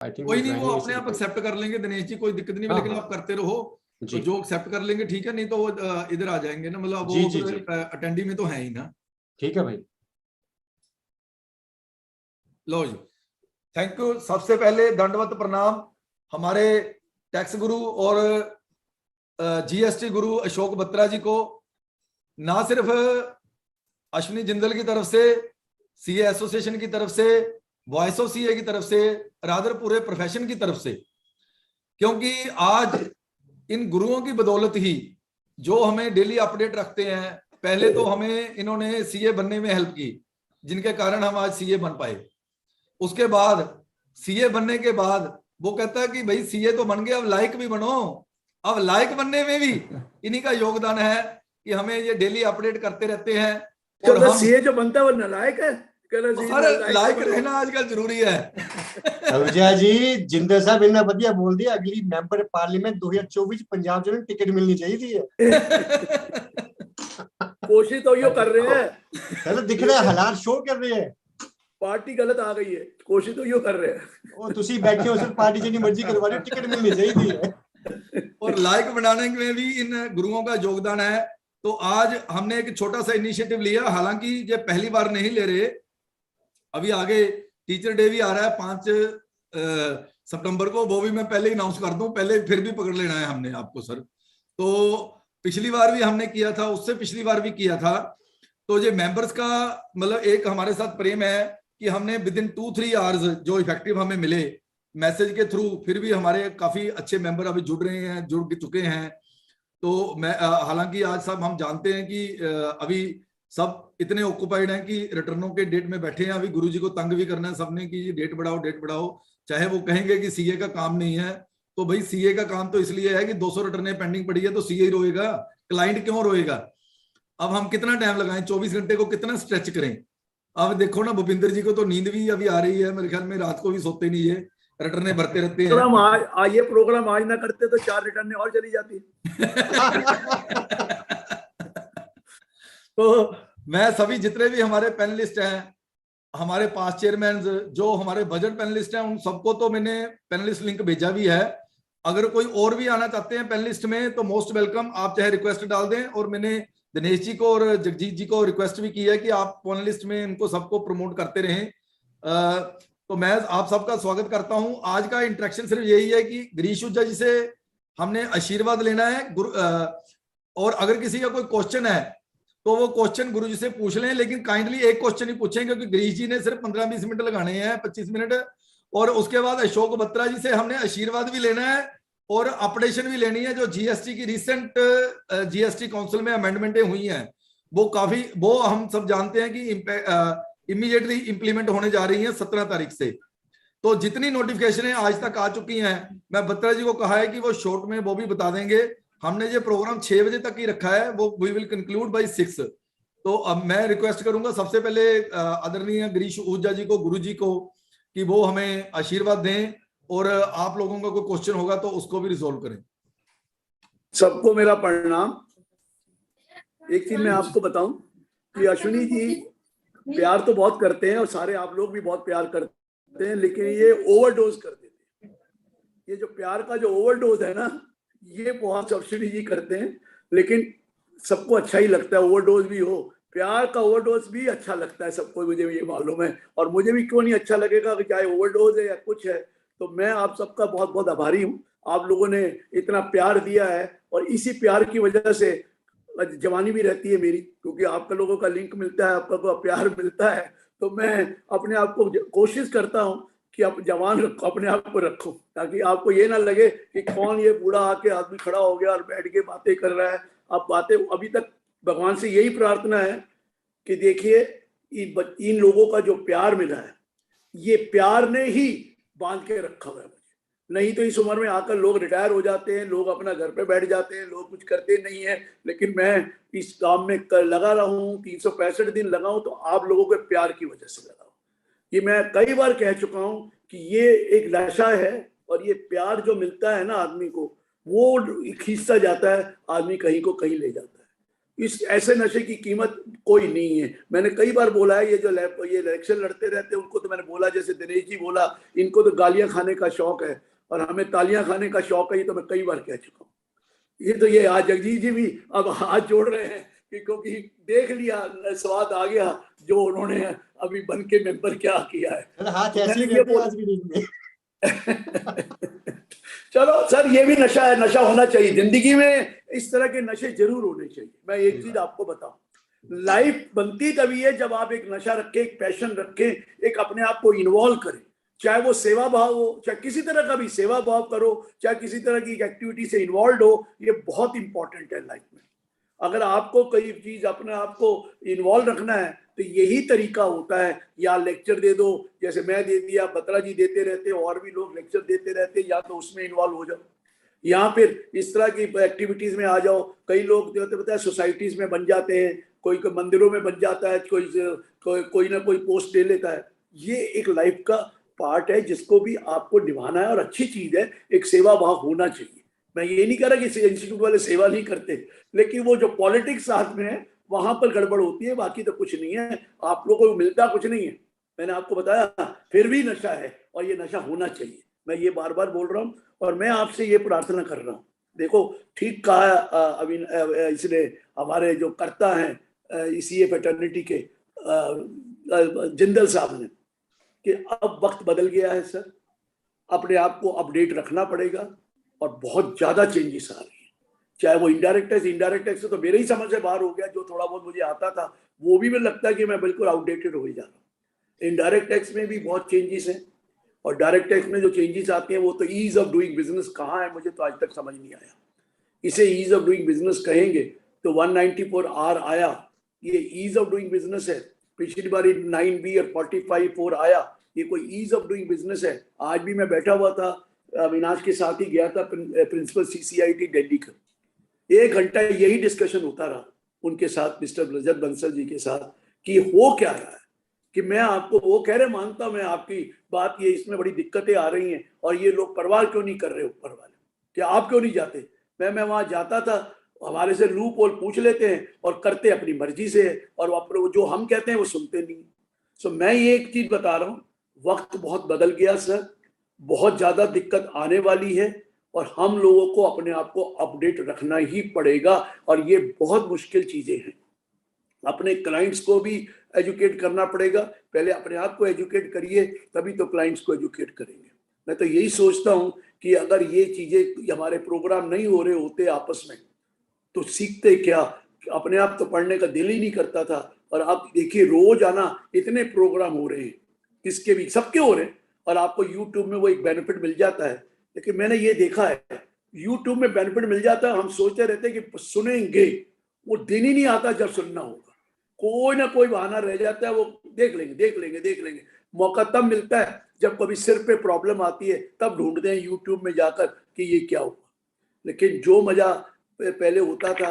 I think कोई नहीं, वो अपने आप एक्सेप्ट कर लेंगे दिनेश जी, कोई दिक्कत नहीं, लेकिन आप करते रहो, तो जो एक्सेप्ट कर लेंगे ठीक है, नहीं तो वो इधर आ जाएंगे ना, मतलब वो अटेंडी में तो है ही ना। ठीक है भाई, लो जी, थैंक यू। सबसे पहले दंडवत प्रणाम हमारे टैक्स गुरु और जीएसटी गुरु अशोक बत्रा जी को, ना सिर्फ अश्विनी जिंदल की तरफ से, सीए एसोसिएशन की तरफ से, वॉइस ऑफ सीए की तरफ से, रादर पूरे प्रोफेशन की तरफ से, क्योंकि आज इन गुरुओं की बदौलत ही जो हमें डेली अपडेट रखते हैं, पहले तो हमें इन्होंने सीए बनने में हेल्प की, जिनके कारण हम आज सीए बन पाए। उसके बाद सीए बनने के बाद वो कहता है कि भाई सीए तो बन गए, अब लायक भी बनो। अब लायक बनने में भी इन्हीं का योगदान है कि हमें ये डेली अपडेट करते रहते हैं। और हम सीए जो बनता है वो नालायक है, सर लायक रहना आजकल जरूरी है। विजय जी जिंदल साहब इन्ना बढ़िया बोल दिया, अगली मैंबर पार्लियामेंट 2024 पंजाब जो टिकट मिलनी चाहिए। कोशिश तो यो कर रहे हैं, चलो दिख रहा है, हालात शो कर रहे हैं, पार्टी गलत आ गई है, कोशिश तो यो कर रहे हैं। और तुसी बैठे हो सिर्फ पार्टी जितनी मर्जी करवा रहे हो, टिकट मिलनी चाहिए। और लायक बनाने में भी इन गुरुओं का योगदान है। तो आज हमने एक छोटा सा इनिशिएटिव लिया, हालांकि ये पहली बार नहीं ले रहे, अभी आगे टीचर डे भी आ रहा है 5 सितंबर को, वो भी मैं पहले ही अनाउंस कर दूं, पहले फिर भी पकड़ लेना है हमने आपको सर। तो पिछली बार भी हमने किया था, उससे पिछली बार भी किया था। तो ये मेंबर्स का मतलब एक हमारे साथ प्रेम है कि हमने विद इन 2-3 आवर्स जो इफेक्टिव हमें मिले मैसेज के थ्रू, फिर भी हमारे काफी अच्छे मेंबर अभी जुड़ रहे हैं, जुड़ चुके हैं। तो मैं हालांकि आज सब हम जानते हैं कि अभी सब इतने ऑक्युपाइड हैं कि रिटर्नों के डेट में बैठे हैं, अभी गुरुजी को तंग भी करना है सबने कि ये डेट बढ़ाओ, चाहे वो कहेंगे कि सीए का काम नहीं है। तो भाई सीए का काम तो इसलिए है कि 200 रिटर्नें पेंडिंग पड़ी है, तो सीए ही रोएगा, क्लाइंट क्यों रोएगा। अब हम कितना टाइम लगाएं, 24 घंटे को कितना स्ट्रेच करें। अब देखो ना, भूपिंदर जी को तो नींद भी अभी आ रही है, मेरे ख्याल में रात को भी सोते नहीं है, रिटर्नें भरते रहते हैं। हम आज ये प्रोग्राम आज ना करते तो 4 रिटर्नें और चली जाती। तो मैं सभी जितने भी हमारे पैनलिस्ट हैं, हमारे पास चेयरमैन, जो हमारे बजट पैनलिस्ट हैं, उन सबको तो मैंने पैनलिस्ट लिंक भेजा भी है। अगर कोई और भी आना चाहते हैं पैनलिस्ट में तो मोस्ट वेलकम, आप चाहे रिक्वेस्ट डाल दें। और मैंने दिनेश जी को और जगजीत जी को रिक्वेस्ट भी की है कि आप पैनलिस्ट में इनको सबको प्रमोट करते रहें। तो मैं आप सबका स्वागत करता हूं। आज का इंटरेक्शन सिर्फ यही है कि गिरीश ऊर्जा जी से हमने आशीर्वाद लेना है, और अगर किसी का कोई क्वेश्चन है तो वो क्वेश्चन गुरु जी से पूछ लें, लेकिन काइंडली एक क्वेश्चन ही पूछें, क्योंकि गिरीश जी ने सिर्फ 15-20 मिनट लगाने हैं, 25 मिनट। और उसके बाद अशोक बत्रा जी से हमने आशीर्वाद भी लेना है और अपडेशन भी लेनी है। जो जीएसटी की रिसेंट जीएसटी काउंसिल में अमेंडमेंटें हुई हैं, वो हम सब जानते हैं कि इमीडिएटली इंप्लीमेंट होने जा रही हैं 17 तारीख से। तो जितनी नोटिफिकेशन आज तक आ चुकी हैं, मैं बत्रा जी को कहा है कि वो शॉर्ट में वो भी बता देंगे। हमने ये प्रोग्राम 6 बजे तक ही रखा है, वो वी विल कंक्लूड बाय 6। तो अब मैं रिक्वेस्ट करूंगा सबसे पहले आदरणीय गिरीश ऊर्जा जी को, गुरु जी को, कि वो हमें आशीर्वाद दें, और आप लोगों का कोई क्वेश्चन होगा तो उसको भी रिजोल्व करें। सबको मेरा प्रणाम। एक चीज मैं आपको बताऊं कि अश्विनी जी प्यार तो बहुत करते हैं और सारे आप लोग भी बहुत प्यार करते हैं, लेकिन ये ओवरडोज कर देते हैं। ये जो प्यार का जो ओवरडोज है ना, ये बहुत अश्विनी जी करते हैं, लेकिन सबको अच्छा ही लगता है। ओवरडोज भी हो, प्यार का ओवरडोज भी अच्छा लगता है सबको, मुझे भी ये मालूम है। और मुझे भी क्यों नहीं अच्छा लगेगा कि चाहे ओवरडोज है या कुछ है। तो मैं आप सबका बहुत बहुत आभारी हूँ, आप लोगों ने इतना प्यार दिया है, और इसी प्यार की वजह से जवानी भी रहती है मेरी, क्योंकि आपका लोगों का लिंक मिलता है, आपका प्यार मिलता है। तो मैं अपने आप को कोशिश करता हूँ कि आप जवान रखो, अपने आप को रखो, ताकि आपको ये ना लगे कि कौन ये बूढ़ा आके आदमी खड़ा हो गया और बैठ के बातें कर रहा है। आप बातें, अभी तक भगवान से यही प्रार्थना है कि देखिए इन लोगों का जो प्यार मिला है, ये प्यार ने ही बांध के रखा हुआ है मुझे। नहीं तो इस उम्र में आकर लोग रिटायर हो जाते हैं, लोग अपना घर पे बैठ जाते हैं, लोग कुछ करते नहीं है। लेकिन मैं इस काम में लगा रहा हूँ, 365 दिन लगा हूँ, तो आप लोगों के प्यार की वजह से लगा हूँ। ये मैं कई बार कह चुका हूँ कि ये एक नशा है, और ये प्यार जो मिलता है ना आदमी को, वो खींचता जाता है, आदमी कहीं को कहीं ले जाता है। इस ऐसे नशे की कीमत कोई नहीं है। मैंने कई बार बोला है, ये इलेक्शन लड़ते रहते हैं उनको तो मैंने बोला, जैसे दिनेश जी बोला, इनको तो गालियां खाने का शौक है और हमें तालियां खाने का शौक है, ये तो मैं कई बार कह चुका हूँ। ये आज जगजीत जी भी अब हाथ जोड़ रहे हैं क्योंकि देख लिया, स्वाद आ गया जो उन्होंने अभी बन के मेंबर क्या किया है। हाथ तो ऐसे ही मैंने ये रहते हैं बोला आज भी देखेंगे। चलो सर, ये भी नशा है, नशा होना चाहिए जिंदगी में, इस तरह के नशे जरूर होने चाहिए। मैं एक चीज आपको बताऊं, लाइफ बनती तभी है जब आप एक नशा रखें, एक पैशन रखें, एक अपने आप को इन्वॉल्व करें, चाहे वो सेवा भाव हो, चाहे किसी तरह का भी सेवा भाव करो, चाहे किसी तरह की एक्टिविटी से इन्वॉल्व हो, ये बहुत इंपॉर्टेंट है लाइफ में। अगर आपको कोई चीज अपने आप को इन्वॉल्व रखना है तो यही तरीका होता है, या लेक्चर दे दो जैसे मैं दे दिया, बत्रा जी देते रहते, और भी लोग लेक्चर देते रहते, या तो उसमें इन्वॉल्व हो जाओ, या फिर इस तरह की एक्टिविटीज में आ जाओ। कई लोग जो पता है सोसाइटीज में बन जाते हैं, कोई मंदिरों में बन जाता है, कोई ना कोई पोस्ट ले लेता है। ये एक लाइफ का पार्ट है जिसको भी आपको निभाना है और अच्छी चीज है, एक सेवा भाव होना चाहिए। मैं ये नहीं कह रहा कि इंस्टीट्यूट वाले सेवा नहीं करते, लेकिन वो जो पॉलिटिक्स साथ में है वहां पर गड़बड़ होती है, बाकी तो कुछ नहीं है, आप लोगों को मिलता कुछ नहीं है। मैंने आपको बताया फिर भी नशा है और ये नशा होना चाहिए, मैं ये बार बार बोल रहा हूँ। और मैं आपसे ये प्रार्थना कर रहा हूँ, देखो ठीक कहा अभी इसने, हमारे जो कर्ता हैं इसी फैटर्निटी के जिंदल साहब ने, कि अब वक्त बदल गया है सर, अपने आप को अपडेट रखना पड़ेगा और बहुत ज्यादा चेंजेस आ रही है। चाहे वो इनडायरेक्ट टैक्स से तो मेरे ही समझ से बाहर हो गया, जो थोड़ा बहुत मुझे आता था वो भी मुझे लगता है कि मैं बिल्कुल आउटडेटेड हो जा रहा हूँ। इनडायरेक्ट टैक्स में भी बहुत चेंजेस हैं, और डायरेक्ट टैक्स में जो चेंजेस आते हैं वो तो ईज ऑफ डूइंग बिजनेस कहाँ है, मुझे तो आज तक समझ नहीं आया। इसे ईज ऑफ डूइंग बिजनेस कहेंगे तो 194R आया, ये ईज ऑफ डूइंग बिजनेस है। पिछली बार 9B और 45(4) आया, ये कोई ईज ऑफ डूइंग बिजनेस है। आज भी मैं बैठा हुआ था, अविनाश के साथ ही गया था प्रिंसिपल CCIT दिल्ली का, 1 घंटा यही डिस्कशन होता रहा उनके साथ, मिस्टर रजत बंसल जी के साथ, कि हो क्या रहा है। कि मैं आपको वो कह रहे, मानता हूं मैं आपकी बात, ये इसमें बड़ी दिक्कतें आ रही हैं और ये लोग परवाह क्यों नहीं कर रहे ऊपर वाले, कि आप क्यों नहीं जाते। मैं वहां जाता था, हमारे से लूप होल पूछ लेते हैं और करते अपनी मर्जी से, और जो हम कहते हैं वो सुनते नहीं। सो मैं ये एक चीज बता रहा हूँ, वक्त बहुत बदल गया सर, बहुत ज्यादा दिक्कत आने वाली है और हम लोगों को अपने आप को अपडेट रखना ही पड़ेगा, और ये बहुत मुश्किल चीजें हैं। अपने क्लाइंट्स को भी एजुकेट करना पड़ेगा, पहले अपने आप को एजुकेट करिए तभी तो क्लाइंट्स को एजुकेट करेंगे। मैं तो यही सोचता हूं कि अगर ये चीजें, हमारे प्रोग्राम नहीं हो रहे होते आपस में, तो सीखते क्या, अपने आप तो पढ़ने का दिल ही नहीं करता था। और आप देखिए रोज आना, इतने प्रोग्राम हो रहे हैं, किसके भी, सबके हो रहे हैं, और आपको यूट्यूब में वो एक बेनिफिट मिल जाता है। लेकिन मैंने ये देखा है, यूट्यूब में बेनिफिट मिल जाता है, हम सोचते रहते हैं कि सुनेंगे, वो दिन ही नहीं आता जब सुनना होगा, कोई ना कोई बहाना रह जाता है, वो देख लेंगे। मौका तब मिलता है जब कभी सिर पे प्रॉब्लम आती है, तब ढूंढते हैं यूट्यूब में जाकर कि ये क्या हुआ। लेकिन जो मजा पहले होता था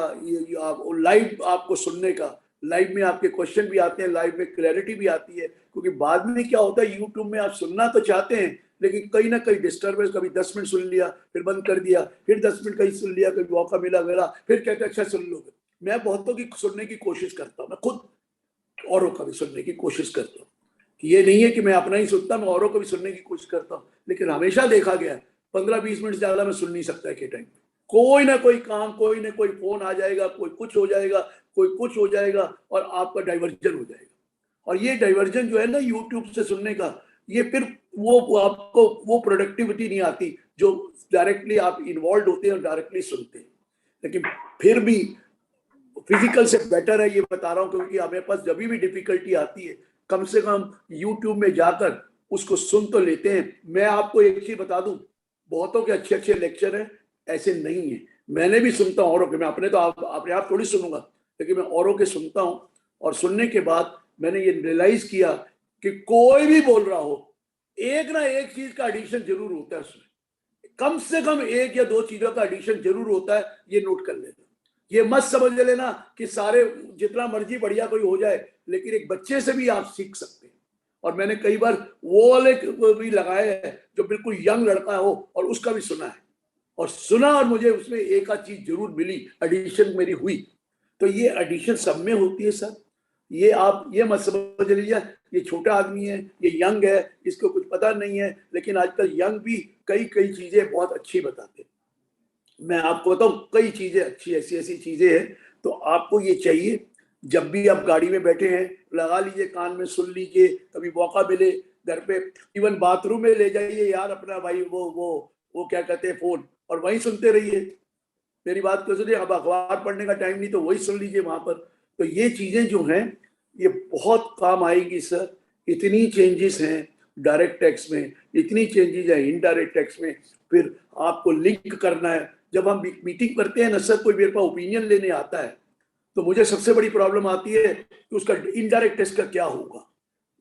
लाइव आपको सुनने का, लाइव में आपके क्वेश्चन भी आते हैं, लाइव में क्लैरिटी भी आती है। क्योंकि बाद में क्या होता है, यूट्यूब में आप सुनना तो चाहते हैं लेकिन कहीं ना कहीं डिस्टर्बेंस, कभी 10 मिनट सुन लिया फिर बंद कर दिया, फिर 10 मिनट कहीं सुन लिया, कभी मौका मिला फिर कहते अच्छा सुन लोगे। मैं बहुतों की सुनने की कोशिश करता हूँ, मैं खुद औरों का भी सुनने की कोशिश करता हूँ। ये नहीं है कि मैं अपना ही सुनता, मैं औरों को भी सुनने की कोशिश करता हूँ। लेकिन हमेशा देखा गया है 15-20 मिनट ज्यादा मैं सुन नहीं सकता के टाइम, कोई ना कोई काम, कोई ना कोई फोन आ जाएगा, कोई कुछ हो जाएगा, कोई कुछ हो जाएगा, और आपका डाइवर्जन हो जाएगा। और ये डाइवर्जन जो है ना यूट्यूब से सुनने का, ये फिर वो आपको वो प्रोडक्टिविटी नहीं आती जो डायरेक्टली आप इन्वॉल्व होते हैं और डायरेक्टली सुनते हैं। लेकिन फिर भी फिजिकल से बेटर है, ये बता रहा हूँ, क्योंकि हमें पास जब भी डिफिकल्टी आती है कम से कम यूट्यूब में जाकर उसको सुन तो लेते हैं। मैं आपको एक चीज बता दूं, बहुतों के अच्छे लेक्चर हैं, ऐसे नहीं है। मैंने भी सुनता हूँ औरों के, मैं अपने तो अपने आप थोड़ी सुनूंगा, लेकिन मैं औरों के सुनता हूँ। और सुनने के बाद मैंने ये रियलाइज किया कि कोई भी बोल रहा हो, एक ना एक चीज का एडिशन जरूर होता है उसमें, कम से कम 1 या 2 चीजों का एडिशन जरूर होता है, ये नोट कर लेना। ये मत समझ लेना कि सारे जितना मर्जी बढ़िया कोई हो जाए, लेकिन एक बच्चे से भी आप सीख सकते हैं। और मैंने कई बार वो वाले भी लगाए हैं जो बिल्कुल यंग लड़का हो, और उसका भी सुना है, और मुझे उसमें एक आध चीज जरूर मिली, एडिशन मेरी हुई। तो ये एडिशन सब में होती है सर। ये आप ये मत समझ लीजिए ये छोटा आदमी है, ये यंग है, इसको कुछ पता नहीं है, लेकिन आजकल यंग भी कई कई चीजें बहुत अच्छी बताते हैं। मैं आपको बताऊं कई चीजें अच्छी ऐसी ऐसी चीजें हैं, तो आपको ये चाहिए जब भी आप गाड़ी में बैठे हैं लगा लीजिए, कान में सुन लीजिए, कभी मौका मिले घर पे, इवन बाथरूम में ले जाइए यार अपना भाई वो क्या कहते हैं फोन, और वहीं सुनते रहिए। मेरी बात को सुनिए, अब अखबार पढ़ने का टाइम नहीं तो वही सुन लीजिए वहां पर। तो ये चीजें जो हैं ये बहुत काम आएगी सर। इतनी चेंजेस हैं डायरेक्ट टैक्स में, इतनी चेंजेस है इनडायरेक्ट टैक्स में, फिर आपको लिंक करना है। जब हम मीटिंग करते हैं ना सर, कोई मेरे पास ओपिनियन लेने आता है तो मुझे सबसे बड़ी प्रॉब्लम आती है कि उसका इनडायरेक्ट टैक्स का क्या होगा।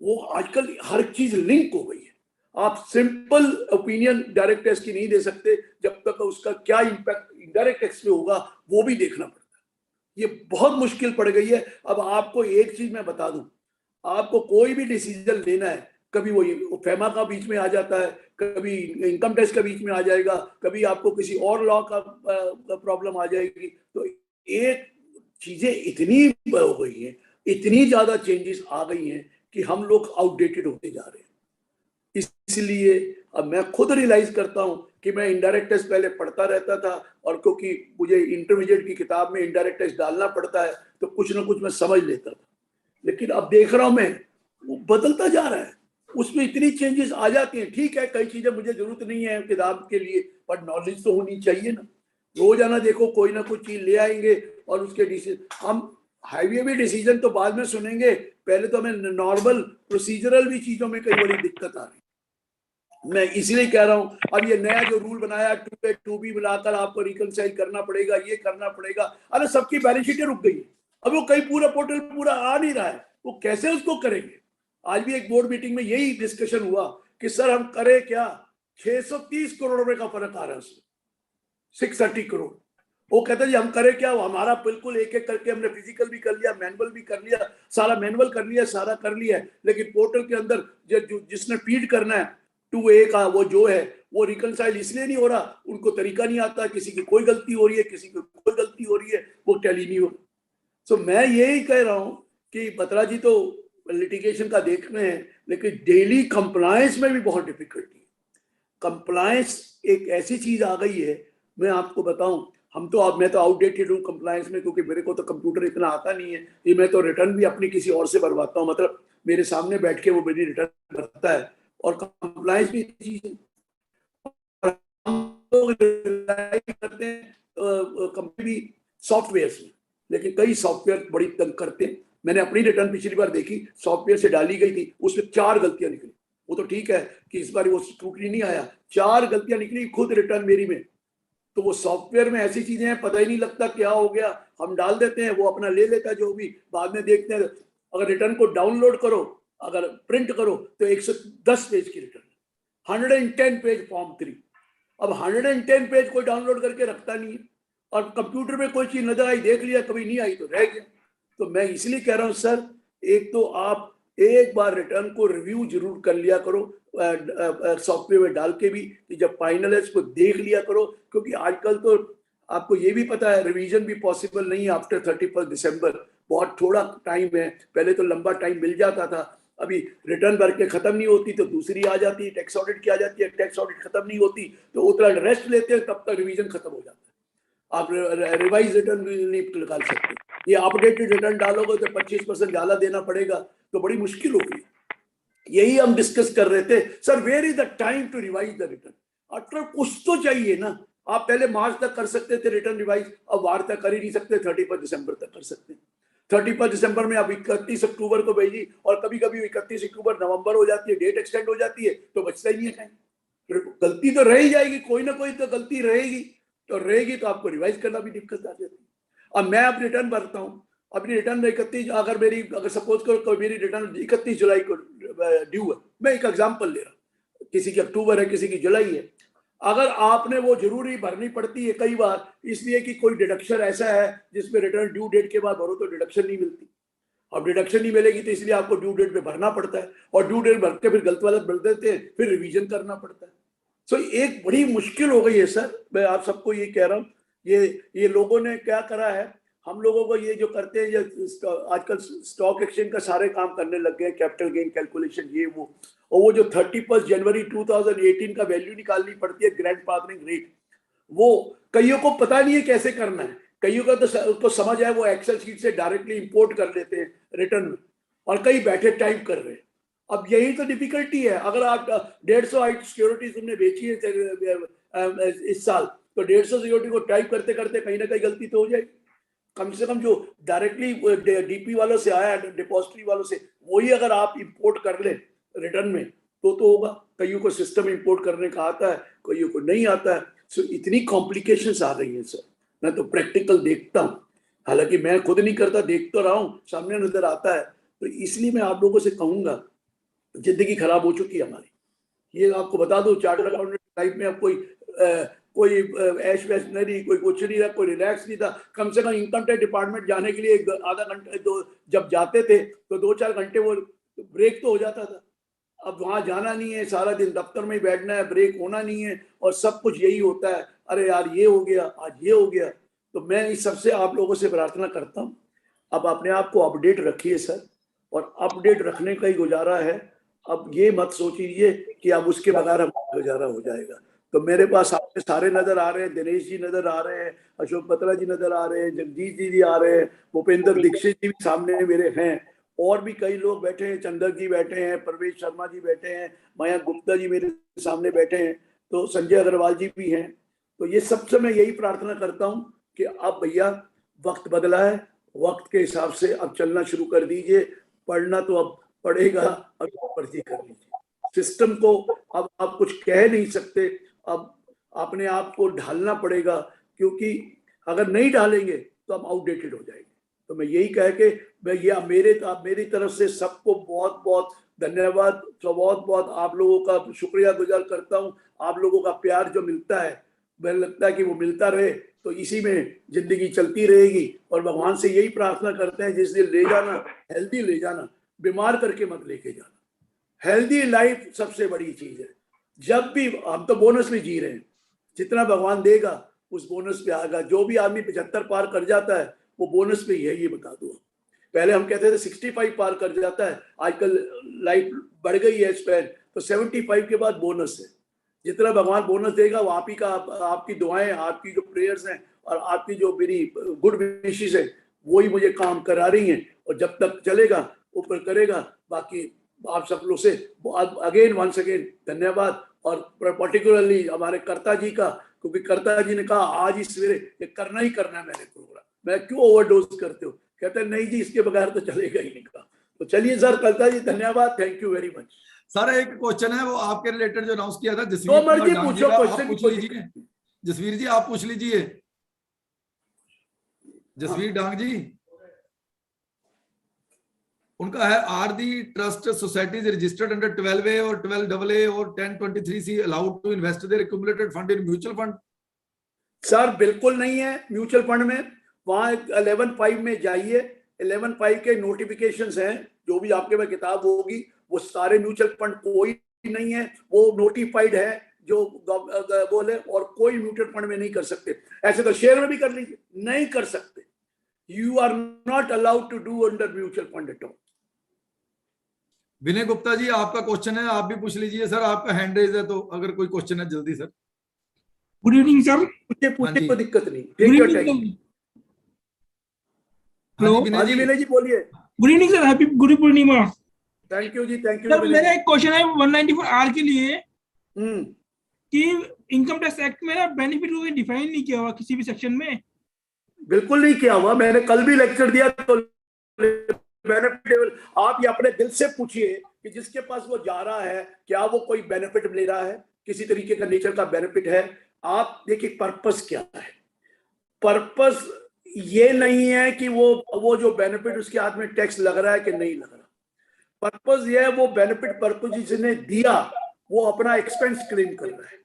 वो आजकल हर चीज लिंक हो गई है, आप सिंपल ओपिनियन डायरेक्ट टैक्स की नहीं दे सकते जब तक उसका क्या इंपैक्ट इनडायरेक्ट टैक्स पे होगा वो भी देखना पड़ता है। ये बहुत मुश्किल पड़ गई है। अब आपको एक चीज मैं बता दूं, आपको कोई भी डिसीजन लेना है, कभी वो फेमा का बीच में आ जाता है, कभी इनकम टैक्स का बीच में आ जाएगा, कभी आपको किसी और लॉ का प्रॉब्लम आ जाएगी। तो एक चीजें इतनी हो गई हैं, इतनी ज्यादा चेंजेस आ गई हैं कि हम लोग आउटडेटेड होते जा रहे हैं। इसलिए अब मैं खुद रियलाइज करता हूं कि मैं इनडायरेक्ट टैक्स पहले पढ़ता रहता था, और क्योंकि मुझे इंटरमीडिएट की किताब में इनडायरेक्ट टैक्स डालना पड़ता है तो कुछ ना कुछ मैं समझ लेता था, लेकिन अब देख रहा हूं मैं वो बदलता जा रहा है, उसमें इतनी चेंजेस आ जाती हैं। ठीक है कई चीजें मुझे जरूरत नहीं है किताब के लिए, पर नॉलेज तो होनी चाहिए ना। रोजाना देखो कोई ना कोई चीज ले आएंगे और उसके डिसीजन, हम हाईवे भी डिसीजन तो बाद में सुनेंगे, पहले तो हमें नॉर्मल प्रोसीजरल भी चीजों में कई बड़ी दिक्कत आ रही। मैं इसलिए कह रहा हूं अब ये नया जो रूल बनाया 2A 2B मिलाकर आपको रिकनसाइल करना पड़ेगा, ये करना पड़ेगा, अरे सबकी बैलेंस शीटें रुक गई, अब वो कई पूरा पोर्टल पूरा आ नहीं रहा है, वो कैसे उसको करेंगे। आज भी एक बोर्ड मीटिंग में यही डिस्कशन हुआ कि सर हम करें क्या, 630 करोड़ रुपए का फर्क आ रहा है उसमें, 630 करोड़। वो कहते हैं जी हम करें क्या, हमारा बिल्कुल एक एक करके हमने फिजिकल भी कर लिया, मैनुअल भी कर लिया, सारा मैनुअल कर लिया, सारा कर लिया है, लेकिन पोर्टल के अंदर जिसने फीड करना है 2A का वो जो है वो रिकनसाइल इसलिए नहीं हो रहा, उनको तरीका नहीं आता, किसी की कोई गलती हो रही है, किसी की कोई गलती हो रही है, वो टैली नहीं हो। सो मैं यही कह रहा हूं कि बत्रा जी तो लिटिगेशन का देख रहे हैं, लेकिन डेली कंप्लायंस में भी बहुत डिफिकल्टी है। कंप्लायंस एक ऐसी चीज आ गई है, मैं आपको बताऊं, हम तो अब मैं तो आउटडेटेड हूँ कंप्लायंस में, क्योंकि मेरे को तो कंप्यूटर इतना आता नहीं है, ये मैं तो रिटर्न भी अपनी किसी और से भरवाता हूँ, मतलब मेरे सामने बैठ के वो मेरी रिटर्न भरता है, और कंप्लायंस भी चीज करते हैं कंपनी सॉफ्टवेयर में, लेकिन कई सॉफ्टवेयर बड़ी तंग करते हैं। मैंने अपनी रिटर्न पिछली बार देखी, सॉफ्टवेयर से डाली गई थी, उसमें 4 गलतियां निकली। वो तो ठीक है कि इस बार वो स्क्रूटनी नहीं आया, 4 गलतियां निकली खुद रिटर्न मेरी में। तो वो सॉफ्टवेयर में ऐसी चीजें हैं पता ही नहीं लगता क्या हो गया, हम डाल देते हैं, वो अपना ले लेता है जो भी, बाद में देखते हैं। अगर रिटर्न को डाउनलोड करो, अगर प्रिंट करो तो 110 पेज की रिटर्न, 110 पेज फॉर्म 3। अब 110 पेज कोई डाउनलोड करके रखता नहीं है, और कंप्यूटर में कोई चीज नजर आई देख लिया, कभी नहीं आई तो रह गया। तो मैं इसलिए कह रहा हूं सर, एक तो आप एक बार रिटर्न को रिव्यू जरूर कर लिया करो सॉफ्टवेयर में डाल के भी, कि जब फाइनल है उसको देख लिया करो, क्योंकि आजकल तो आपको ये भी पता है रिवीजन भी पॉसिबल नहीं है आफ्टर 31 दिसंबर, बहुत थोड़ा टाइम है। पहले तो लंबा टाइम मिल जाता था, अभी रिटर्न भर के खत्म नहीं होती तो दूसरी आ जाती है, टैक्स ऑडिट की आ जाती है, टैक्स ऑडिट खत्म नहीं होती तो उतना रेस्ट लेते हैं, तब तक रिवीजन खत्म हो जाता है, आप रिवाइज रिटर्न नहीं निकाल सकते। ये अपडेटेड रिटर्न डालोगे तो 25% ज्यादा देना पड़ेगा, तो बड़ी मुश्किल होगी। यही हम डिस्कस कर रहे थे sir, where is the time to revise the return, अटर कुछ तो चाहिए ना। आप पहले मार्च तक कर सकते थे रिटर्न रिवाइज, अब वार तक कर ही नहीं सकते, 31 दिसंबर तक कर सकते हैं। 31 दिसंबर में अब 31 अक्टूबर को भेजी, और कभी कभी 31 अक्टूबर नवंबर हो जाती है, डेट एक्सटेंड हो जाती है, तो बचता ही नहीं है कहीं, गलती तो रह ही जाएगी, कोई ना कोई तो गलती रहेगी, तो आपको रिवाइज करना भी दिक्कत आ जाती है। अब मैं अब रिटर्न भरता हूँ, अपनी रिटर्न 31, अगर सपोज करो मेरी रिटर्न 31 जुलाई को ड्यू है, मैं एक एग्जांपल ले रहा हूँ, किसी की अक्टूबर है किसी की जुलाई है, अगर आपने वो जरूरी भरनी पड़ती है कई बार, इसलिए कि कोई डिडक्शन ऐसा है जिसमें रिटर्न ड्यू डेट के बाद भरो तो डिडक्शन नहीं मिलती। अब डिडक्शन नहीं मिलेगी तो इसलिए आपको ड्यू डेट पे भरना पड़ता है, और ड्यू डेट भर के फिर गलत वाला भर देते हैं, फिर रिवीजन करना पड़ता है। सो एक बड़ी मुश्किल हो गई है सर, मैं आप सबको ये कह रहा हूँ। ये लोगों ने क्या करा है, हम लोगों को ये जो करते हैं, आजकल स्टॉक एक्सचेंज का सारे काम करने लग गए, कैपिटल गेन कैलकुलेशन ये वो, और वो जो 31 जनवरी 2018 का वैल्यू निकालनी पड़ती है, ग्रैंडफादरिंग रेट, वो कईयों को पता नहीं है कैसे करना है। कईयों का तो उसको समझ है, वो एक्सेल शीट से डायरेक्टली इंपोर्ट कर लेते हैं रिटर्न में, और कई बैठे टाइप कर रहे हैं। अब यही तो डिफिकल्टी है। अगर आप 150 सिक्योरिटीज तुमने बेची है इस साल, तो 150 सिक्योरिटी को टाइप करते करते कहीं ना कहीं गलती तो हो जाएगी। कम से कम जो डायरेक्टली डीपी वालों से आया, डिपॉजिटरी वालों से, वही अगर आप इंपोर्ट कर ले रिटर्न में तो होगा। कईयों को सिस्टम इंपोर्ट करने का आता है, कईयों को नहीं आता है। सो इतनी कॉम्प्लिकेशंस आ रही हैं सर। मैं तो प्रैक्टिकल देखता हूँ, हालांकि मैं खुद नहीं करता, देख तो रहा हूँ, सामने नजर आता है। तो इसलिए मैं आप लोगों से कहूंगा, जिंदगी खराब हो चुकी है हमारी। ये आपको बता दो, चार्टर्ड अकाउंटेंट लाइफ में अब कोई ऐश वैश नहीं, कोई कुछ नहीं था, कोई रिलैक्स नहीं था। कम से कम इनकम टैक्स डिपार्टमेंट जाने के लिए आधा घंटे जब जाते थे तो 2-4 घंटे वो ब्रेक तो हो जाता था। अब वहां जाना नहीं है, सारा दिन दफ्तर में ही बैठना है, ब्रेक होना नहीं है, और सब कुछ यही होता है, अरे यार ये हो गया, आज ये हो गया। तो मैं इस सबसे आप लोगों से प्रार्थना करता हूँ, अब अपने आप को अपडेट रखिए सर, और अपडेट रखने का ही गुजारा है। अब ये मत सोचिए कि अब उसके बगैर हम गुजारा हो जाएगा। तो मेरे पास आपके सारे नजर आ रहे हैं, दिनेश जी नजर आ रहे हैं, अशोक बत्रा जी नजर आ रहे हैं, जगदीश जी आ रहे हैं, भूपेंद्र दीक्षित जी भी सामने मेरे हैं, और भी कई लोग बैठे हैं, चंदर जी बैठे हैं, परवेश शर्मा जी बैठे हैं, मयंक गुप्ता जी मेरे सामने बैठे हैं, तो संजय अग्रवाल जी भी हैं। तो ये सबसे मैं यही प्रार्थना करता हूँ कि अब भैया वक्त बदला है, वक्त के हिसाब से अब चलना शुरू कर दीजिए। पढ़ना तो अब पढ़ेगा, अब पर्ची कर लीजिए। सिस्टम को अब आप कुछ कह नहीं सकते, अब अपने आप को ढालना पड़ेगा, क्योंकि अगर नहीं ढालेंगे तो हम आउटडेटेड हो जाएंगे। तो मैं यही कह के मैं ये मेरी तरफ से सबको बहुत बहुत धन्यवाद, बहुत बहुत आप लोगों का शुक्रिया गुजार करता हूँ। आप लोगों का प्यार जो मिलता है, मुझे लगता है कि वो मिलता रहे, तो इसी में जिंदगी चलती रहेगी। और भगवान से यही प्रार्थना करते हैं, जिस दिन ले जाना हेल्दी ले जाना, बीमार करके मत लेके जाना। हेल्दी लाइफ सबसे बड़ी चीज है। जब भी हम तो बोनस में जी रहे हैं, जितना भगवान देगा उस बोनस पे आएगा। जो भी आदमी 75 पार कर जाता है वो बोनस पे ही है, ये बता दो। पहले हम कहते थे 65 पार कर जाता है, आजकल लाइफ बढ़ गई है स्पैन, तो 75 के बाद बोनस है। जितना भगवान बोनस देगा वो आप ही का, आपकी दुआएं, आपकी जो प्रेयर्स हैं और आपकी जो मेरी गुड विशेस है, वही मुझे काम करा रही हैं। और जब तक चलेगा ऊपर करेगा। बाकी आप सब लोग से अगेन वंस अगेन धन्यवाद, और पर्टिकुलरली हमारे कर्ता जी का, क्योंकि कर्ता जी ने कहा आज ही सवेरे ये करना ही करना है मेरे प्रोग्राम। मैं क्यों ओवरडोज करते हो? कहते हैं नहीं जी, इसके बगैर तो चलेगा ही नहीं। कहा तो चलिए सर, कर्ता जी धन्यवाद, thank you very much. Sir एक क्वेश्चन है, वो आपके रिलेटेड जो अनाउंस किया था, तो जसवीर मर्जी डांग जी पूछो, का, आप क्वेश्चन पूछ लीजिए। जसवीर जी आप पूछ लीजिए। जसवीर डांग जी, उनका है, are the trust societies registered under 12A और 12AA और 1023C allowed to invest their accumulated fund in mutual fund? Sir बिल्कुल नहीं है म्यूचुअल फंड में। वहां 11.5 में जाइए, 11.5 के नोटिफिकेशंस हैं, जो भी आपके में किताब होगी, वो सारे म्यूचुअल फंड कोई नहीं है, वो नोटिफाइड है जो बोले, और कोई म्यूचुअल फंड में नहीं कर सकते। ऐसे तो शेयर में भी कर लीजिए, नहीं कर सकते। You are not allowed to do under mutual fund at all. Vinay Gupta ji आपका क्वेश्चन है, आप भी पूछ लीजिए सर, आपका हैंड रेज है, तो अगर कोई क्वेश्चन है जल्दी सर। Good evening sir. पूछे कोई दिक्कत नहीं, good take your evening time. Hello, हाँ जी विनय जी बोलिए। Good evening sir, happy Guru Purnima. Thank you जी, थैंक यू। सर मेरा एक क्वेश्चन है 194R के लिए, हम्म, कि इनकम टैक्स एक्ट में ना बेनिफिट को डिफाइन नहीं किया हुआ किसी भी सेक्शन में। बिल्कुल नहीं किया हुआ। मैंने कल भी लेक्चर दिया, तो बेनिफिट आप ये अपने दिल से पूछिए कि जिसके पास वो जा रहा है, क्या वो कोई बेनिफिट ले रहा है, किसी तरीके का नेचर का बेनिफिट है। आप देखिए पर्पस क्या है। पर्पस ये नहीं है कि वो जो बेनिफिट उसके हाथ में टैक्स लग रहा है कि नहीं लग रहा। पर्पस ये है, वो बेनिफिट पर्पस जिसने दिया वो अपना एक्सपेंस क्लेम कर रहा है।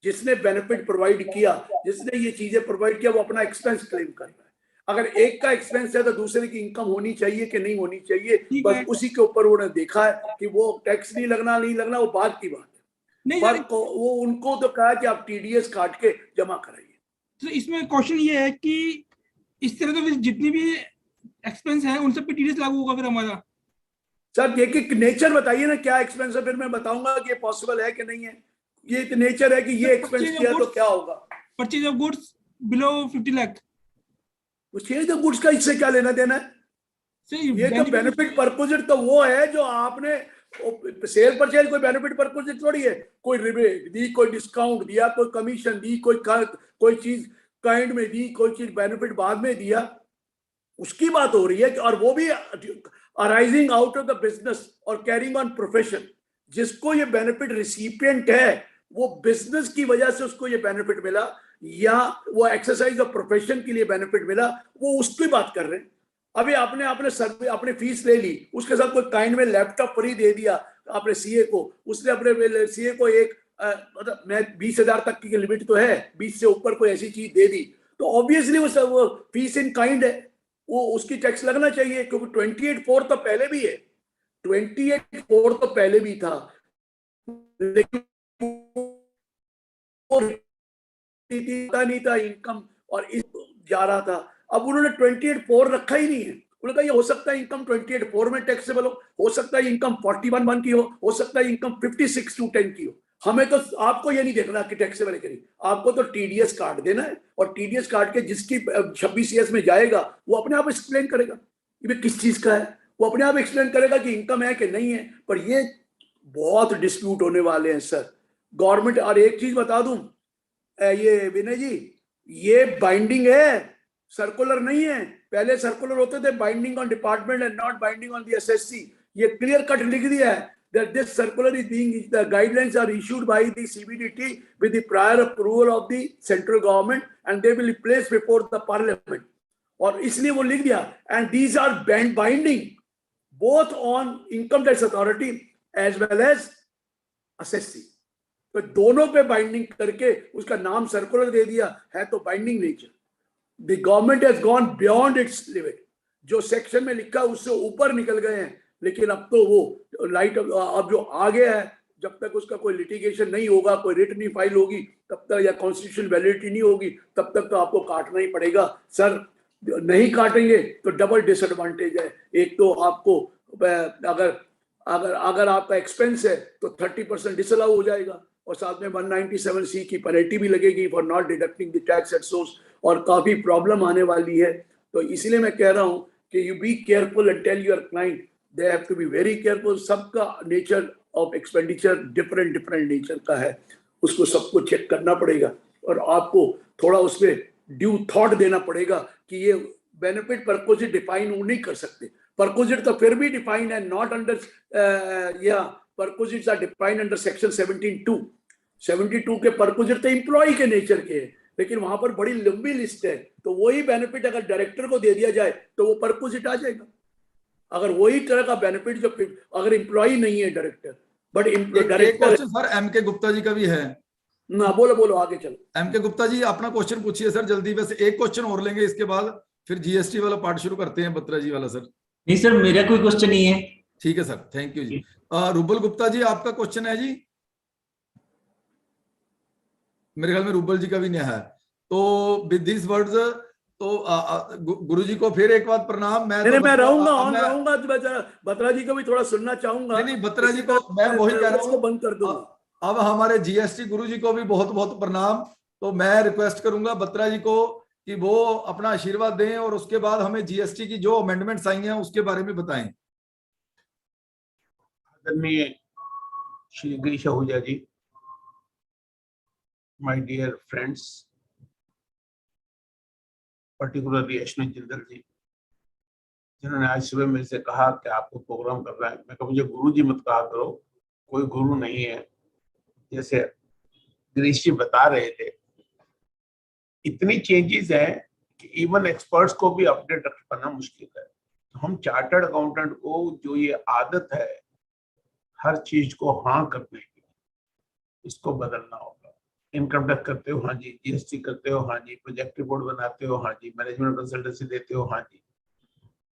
जिसने बेनिफिट प्रोवाइड किया, जिसने ये चीजें प्रोवाइड किया, वो अपना एक्सपेंस क्लेम कर रहा है। अगर एक का एक्सपेंस है तो दूसरे की इनकम होनी चाहिए कि नहीं होनी चाहिए, बस उसी के ऊपर उन्होंने देखा है कि वो टैक्स नहीं लगना वो बात की बात है। पर वो उनको तो कहा कि आप TDS काट के जमा कराइए। तो इसमें क्वेश्चन ये है कि इस तरह तो फिर जितनी भी एक्सपेंस है उन सब पे टीडीएस लागू होगा फिर हमारा। सर देखिए नेचर बताइए ना, क्या एक्सपेंस है, फिर मैं बताऊंगा कि ये पॉसिबल है कि नहीं है। ये नेचर है कि ये एक्सपेंस किया तो क्या होगा। Purchase of goods below 50 lakh, वो चेंज द गुड्स का इससे क्या लेना देना है। ये तो बेनिफिट परपोजिट तो वो है जो आपने सेल परचेज, कोई बेनिफिट परपोजिट थोड़ी है। कोई रिबेट दी, कोई डिस्काउंट दिया, कोई कमीशन दी, कोई चीज काइंड में दी, कोई चीज बेनिफिट बाद में दिया, उसकी बात हो रही है। और वो भी arising out of the business और कैरिंग ऑन प्रोफेशन। जिसको ये बेनिफिट रिसिपिएंट है वो बिजनेस की वजह से उसको ये बेनिफिट मिला, या वो एक्सरसाइज ऑफ प्रोफेशन के लिए बेनिफिट मिला, वो उसकी बात कर रहे हैं। अभी आपने आपने सर्वे आपने फीस ले ली, उसके साथ कोई काइंड में लैपटॉप फ्री दे दिया आपने सीए को, उसने अपने सीए को एक मतलब मैं 20,000 तक की लिमिट तो है, 20 से ऊपर कोई ऐसी चीज दे दी, तो ऑब्वियसली वो फीस इन काइंड है, वो उसकी टैक्स लगना चाहिए, क्योंकि 28(4) तो पहले भी है, 28(4) तो पहले भी था, लेकिन नहीं था इनकम और इस जा रहा था। अब उन्होंने 28(4) रखा ही नहीं है। उन्होंने कहा ये हो सकता है इनकम 28(4) में टैक्सेबल हो सकता है इनकम 41(1) की हो सकता है इनकम 56(2)(10) की हो। हमें तो आपको ये नहीं देखना कि टैक्सेबल है कि नहीं, आपको तो टीडीएस काट देना है, और टीडीएस काट के जिसकी 26 में जाएगा वो अपने आप एक्सप्लेन करेगा कि किस चीज का है, वो अपने आप एक्सप्लेन करेगा कि इनकम है कि नहीं है। पर ये बहुत डिस्प्यूट होने वाले हैं सर गवर्नमेंट। और एक चीज बता दूं ये विनय जी, ये बाइंडिंग है, सर्कुलर नहीं है। पहले सर्कुलर होते थे binding on department and not binding on the SSC. ये क्लियर कट लिख दिया है that this circular is being, the guidelines are issued by the CBDT with the prior approval of the central government and they will be placed before the parliament. और इसलिए वो लिख दिया and these are binding both on income tax authority as well as assessee. तो दोनों पे binding करके उसका नाम सर्कुलर दे दिया है, तो binding nature. The government has gone beyond it's limit, जो सेक्शन में लिखा उससे ऊपर निकल गए हैं। लेकिन अब तो वो लाइट अब जो आ गया है, जब तक उसका कोई लिटिगेशन नहीं होगा, कोई रिट नहीं फाइल होगी तब तक, या कॉन्स्टिट्यूशनल वैलिडिटी नहीं होगी तब तक तो आपको काटना ही पड़ेगा सर। नहीं काटेंगे तो डबल डिसएडवांटेज है। एक तो आपको अगर आपका एक्सपेंस है तो 30% डिसअलाउ हो जाएगा, और साथ में 197C की पेनल्टी भी लगेगी for not deducting the tax at source, और काफी प्रॉब्लम आने वाली है। तो इसीलिए मैं कह रहा हूं कि you be careful and tell your client they have to be very careful. सबका nature of expenditure different nature का है, उसको सबको चेक करना पड़ेगा, और आपको थोड़ा उसमें ड्यू थॉट देना पड़ेगा कि ये बेनिफिट परपोजिट डिफाइन नहीं कर सकते। परपोजिट तो फिर भी डिफाइंड है, नॉट अंडर या परपोजिट्स आर डिफाइंड अंडर सेक्शन 72। 72 के परपोजिट तो एम्प्लॉय के नेचर के हैं, लेकिन वहां पर बड़ी लंबी लिस्ट है। तो वही बेनिफिट अगर डायरेक्टर को दे दिया जाए तो वो परपोजिट आ जाएगा। अगर वही तरह का बेनिफिट जो अगर एम्प्लॉय नहीं है director, but director. Sir MK Gupta ji का भी है ना, बोलो आगे चलो। एमके गुप्ता जी अपना क्वेश्चन पूछिए सर जल्दी। वैसे एक क्वेश्चन और लेंगे, इसके बाद फिर जीएसटी वाला पार्ट शुरू करते हैं, बत्रा जी वाला। सर नहीं सर, मेरा कोई क्वेश्चन नहीं है। ठीक है सर, थैंक यू जी। रूबल गुप्ता जी आपका क्वेश्चन है जी? मेरे ख्याल में रूबल जी का भी नहीं है। तो विद दिस वर्ड्स तो गुरु जी को फिर एक बार प्रणाम। मैं रहूंगा बत्रा जी को भी थोड़ा सुनना चाहूंगा। नहीं बत्रा जी को मैं वही कह रहा हूँ, बंद कर दूंगा। अब हमारे जीएसटी गुरु जी को भी बहुत बहुत प्रणाम। तो मैं रिक्वेस्ट करूंगा बत्रा जी को कि वो अपना आशीर्वाद दें और उसके बाद हमें जीएसटी की जो अमेंडमेंट्स आई हैं उसके बारे में बताएं। आदरणीय Shri Girish Ahuja ji, my dear friends, particularly Ashwini Jindal ji, जिन्होंने आज सुबह मेरे से कहा कि आपको प्रोग्राम करना है। मैं कहा मुझे गुरु जी मत कहा करो, कोई गुरु नहीं है। जैसे गिरीश जी बता रहे थे, इतनी चेंजेस है कि इवन एक्सपर्ट्स को भी अपडेट रख पाना मुश्किल है। तो हम चार्टर्ड अकाउंटेंट को जो ये आदत है हर चीज को हाँ करने की, इसको बदलना होगा। इनकम टैक्स करते हो हाँ जी, जीएसटी करते हो हाँ जी, प्रोजेक्ट रिपोर्ट बनाते हो हाँ जी, मैनेजमेंट कंसल्टेंसी देते हो हाँ जी।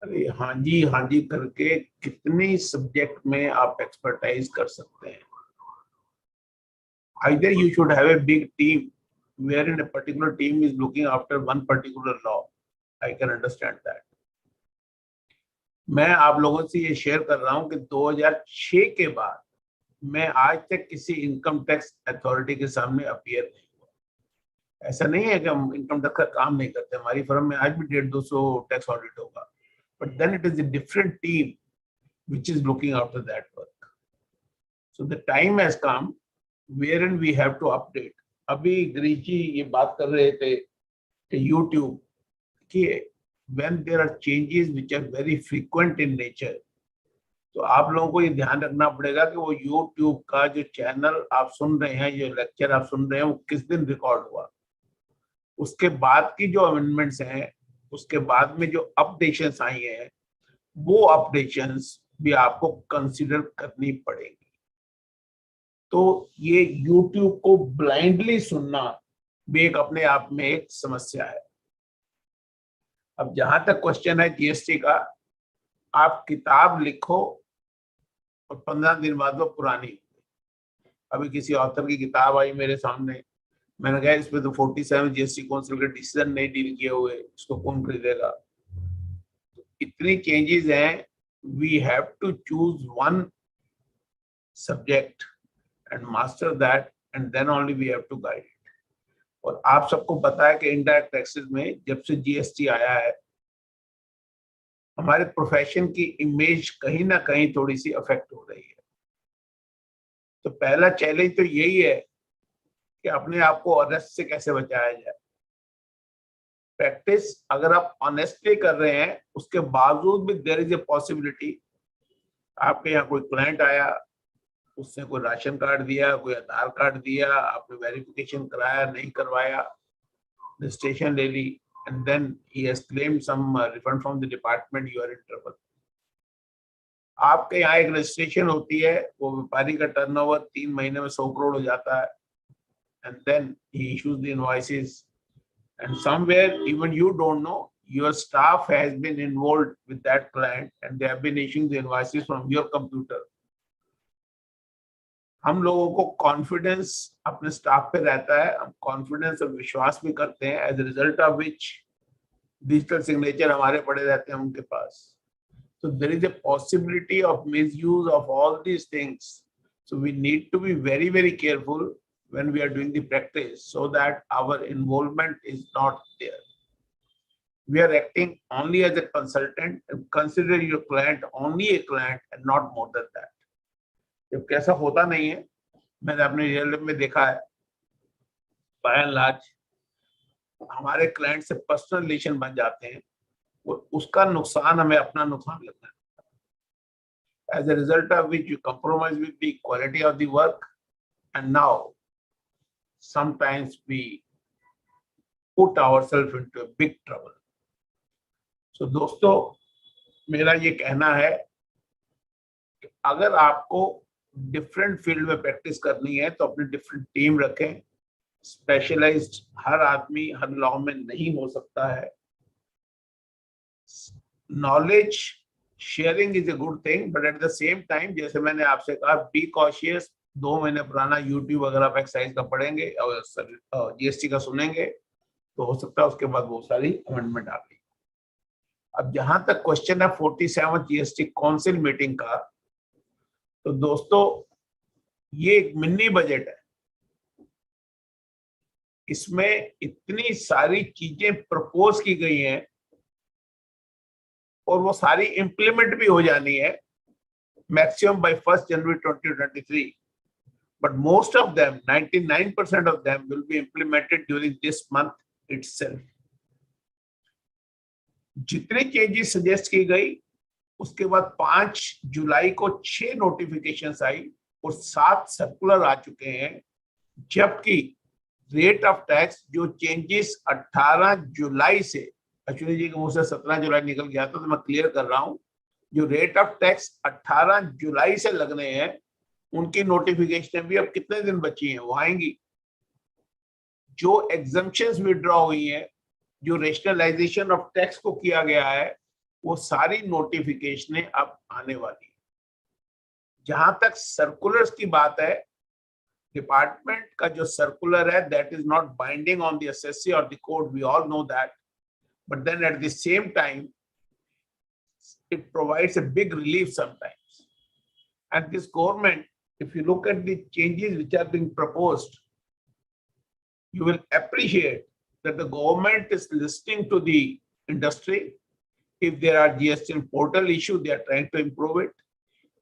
अरे हाँ जी करके कितने सब्जेक्ट में आप एक्सपर्टाइज कर सकते हैं। Either you should have a big team wherein a particular team is looking after one particular law, I can understand that. मैं आप लोगों से ये शेयर कर रहा हूं कि 2006 के बाद मैं आज तक किसी इनकम टैक्स अथॉरिटी के सामने अपीयर नहीं हुआ। ऐसा नहीं है कि हम इनकम टैक्स का काम नहीं करते, हमारी फर्म में आज भी 150-200 टैक्स ऑडिट होगा, but then it is a different team which is looking after that work. So the time has come wherein we have to update. अभी गिरीश जी ये बात कर रहे थे कि YouTube कि when there are changes which are very frequent in nature, तो आप लोगों को ये ध्यान रखना पड़ेगा कि वो YouTube का जो चैनल आप सुन रहे हैं, जो लेक्चर आप सुन रहे हैं, वो किस दिन रिकॉर्ड हुआ, उसके बाद की जो अमेंडमेंट्स हैं, उसके बाद में जो अपडेशंस आई हैं, वो अपडेशंस भी आपको कंसीडर करनी पड़ेगी। तो ये YouTube को ब्लाइंडली सुनना भी एक अपने आप में एक समस्या है। अब जहां तक क्वेश्चन है जीएसटी का, आप किताब लिखो और 15 दिन बाद वो पुरानी। अभी किसी ऑथर की किताब आई मेरे सामने, मैंने कहा इसमें तो 47 जीएसटी काउंसिल के डिसीजन नहीं डील किए हुए, इसको कौन खरीदेगा। इतनी चेंजेस हैं, we have to choose one subject and master that, and then only we have to guide it. और आप सबको पता है कि इनडायरेक्ट टैक्सेस में जब से जीएसटी आया है, हमारे प्रोफेशन की इमेज कहीं ना कहीं थोड़ी सी अफेक्ट हो रही है। तो पहला चैलेंज तो यही है कि अपने आप को अरेस्ट से कैसे बचाया जाए। प्रैक्टिस अगर आप ऑनेस्टली कर रहे हैं, उसके बावजूद भी देयर इज ए पॉसिबिलिटी, आपके यहाँ कोई क्लाइंट आया, उसने कोई राशन कार्ड दिया, कोई आधार कार्ड दिया, आपने वेरिफिकेशन कराया, नहीं करवाया, रजिस्ट्रेशन ले ली, and then he has claimed some refund from the department, you are in trouble. आपके यहाँ एक रजिस्ट्रेशन होती है, वो व्यापारी का टर्नओवर 3 महीने में 100 करोड़ हो जाता है, and then he issues the invoices, and somewhere even you don't know, your staff has been involved with that client and they have been issuing the invoices from your computer. हम लोगों को confidence अपने staff पे रहता है, हम confidence और विश्वास भी करते हैं, as a result of which digital signature हमारे पड़े रहते हैं उनके पास। So there is a possibility of misuse of all these things. So we need to be very, very careful when we are doing the practice so that our involvement is not there. We are acting only as a consultant and consider your client only a client and not more than that. जब कैसा होता नहीं है, मैंने अपने real life में देखा है, by and large हमारे क्लाइंट से पर्सनल रिलेशन बन जाते हैं, उसका नुकसान हमें अपना नुकसान लगता है। As a result of which you compromise with the quality of the work, and now sometimes we put ourselves into a big trouble. So दोस्तों, मेरा ये कहना है कि अगर आपको डिफरेंट फील्ड में प्रैक्टिस करनी है तो अपनी डिफरेंट टीम रखें। स्पेशलाइज्ड हर आदमी हर लॉ में नहीं हो सकता है। Knowledge sharing is a good thing, but at the same time जैसे मैंने आपसे कहा, बी कॉशियस। 2 महीने पुराना यूट्यूब वगैरह पे एक्साइज का पढ़ेंगे और जीएसटी का सुनेंगे तो हो सकता है उसके बाद बहुत सारी अमेंडमेंट आ गई। अब जहां तक क्वेश्चन है 47 जीएसटी काउंसिल मीटिंग का, तो दोस्तों ये एक मिनी बजट है, इसमें इतनी सारी चीजें प्रपोज की गई हैं और वो सारी इंप्लीमेंट भी हो जानी है maximum bye 1 January 2023, but most of them, 99% of them will be implemented during this month itself. जितने चेंजेस सजेस्ट की गई, उसके बाद 5 जुलाई को 6 नोटिफिकेशंस आई और 7 सर्कुलर आ चुके हैं, जबकि रेट ऑफ टैक्स जो चेंजेस 18 जुलाई से, अश्विनी जी के मुंह से 17 जुलाई निकल गया था तो मैं क्लियर कर रहा हूं, जो रेट ऑफ टैक्स 18 जुलाई से लगने हैं उनकी नोटिफिकेशन भी अब कितने दिन बची हैं वो आएंगी। जो एग्जम्पशंस विड्रॉ हुई हैं, जो रेशनलाइजेशन ऑफ टैक्स को किया गया है, वो सारी नोटिफिकेशनें अब आने वाली है। जहां तक सर्कुलर्स की बात है, डिपार्टमेंट का जो सर्कुलर है that is not binding on the SSC और the court, we all know that, but then at the same time, it provides a big relief sometimes. And this government, if you look at the changes which are being proposed, you will appreciate that the government is listening to the industry. If there are GST portal issue, they are trying to improve it.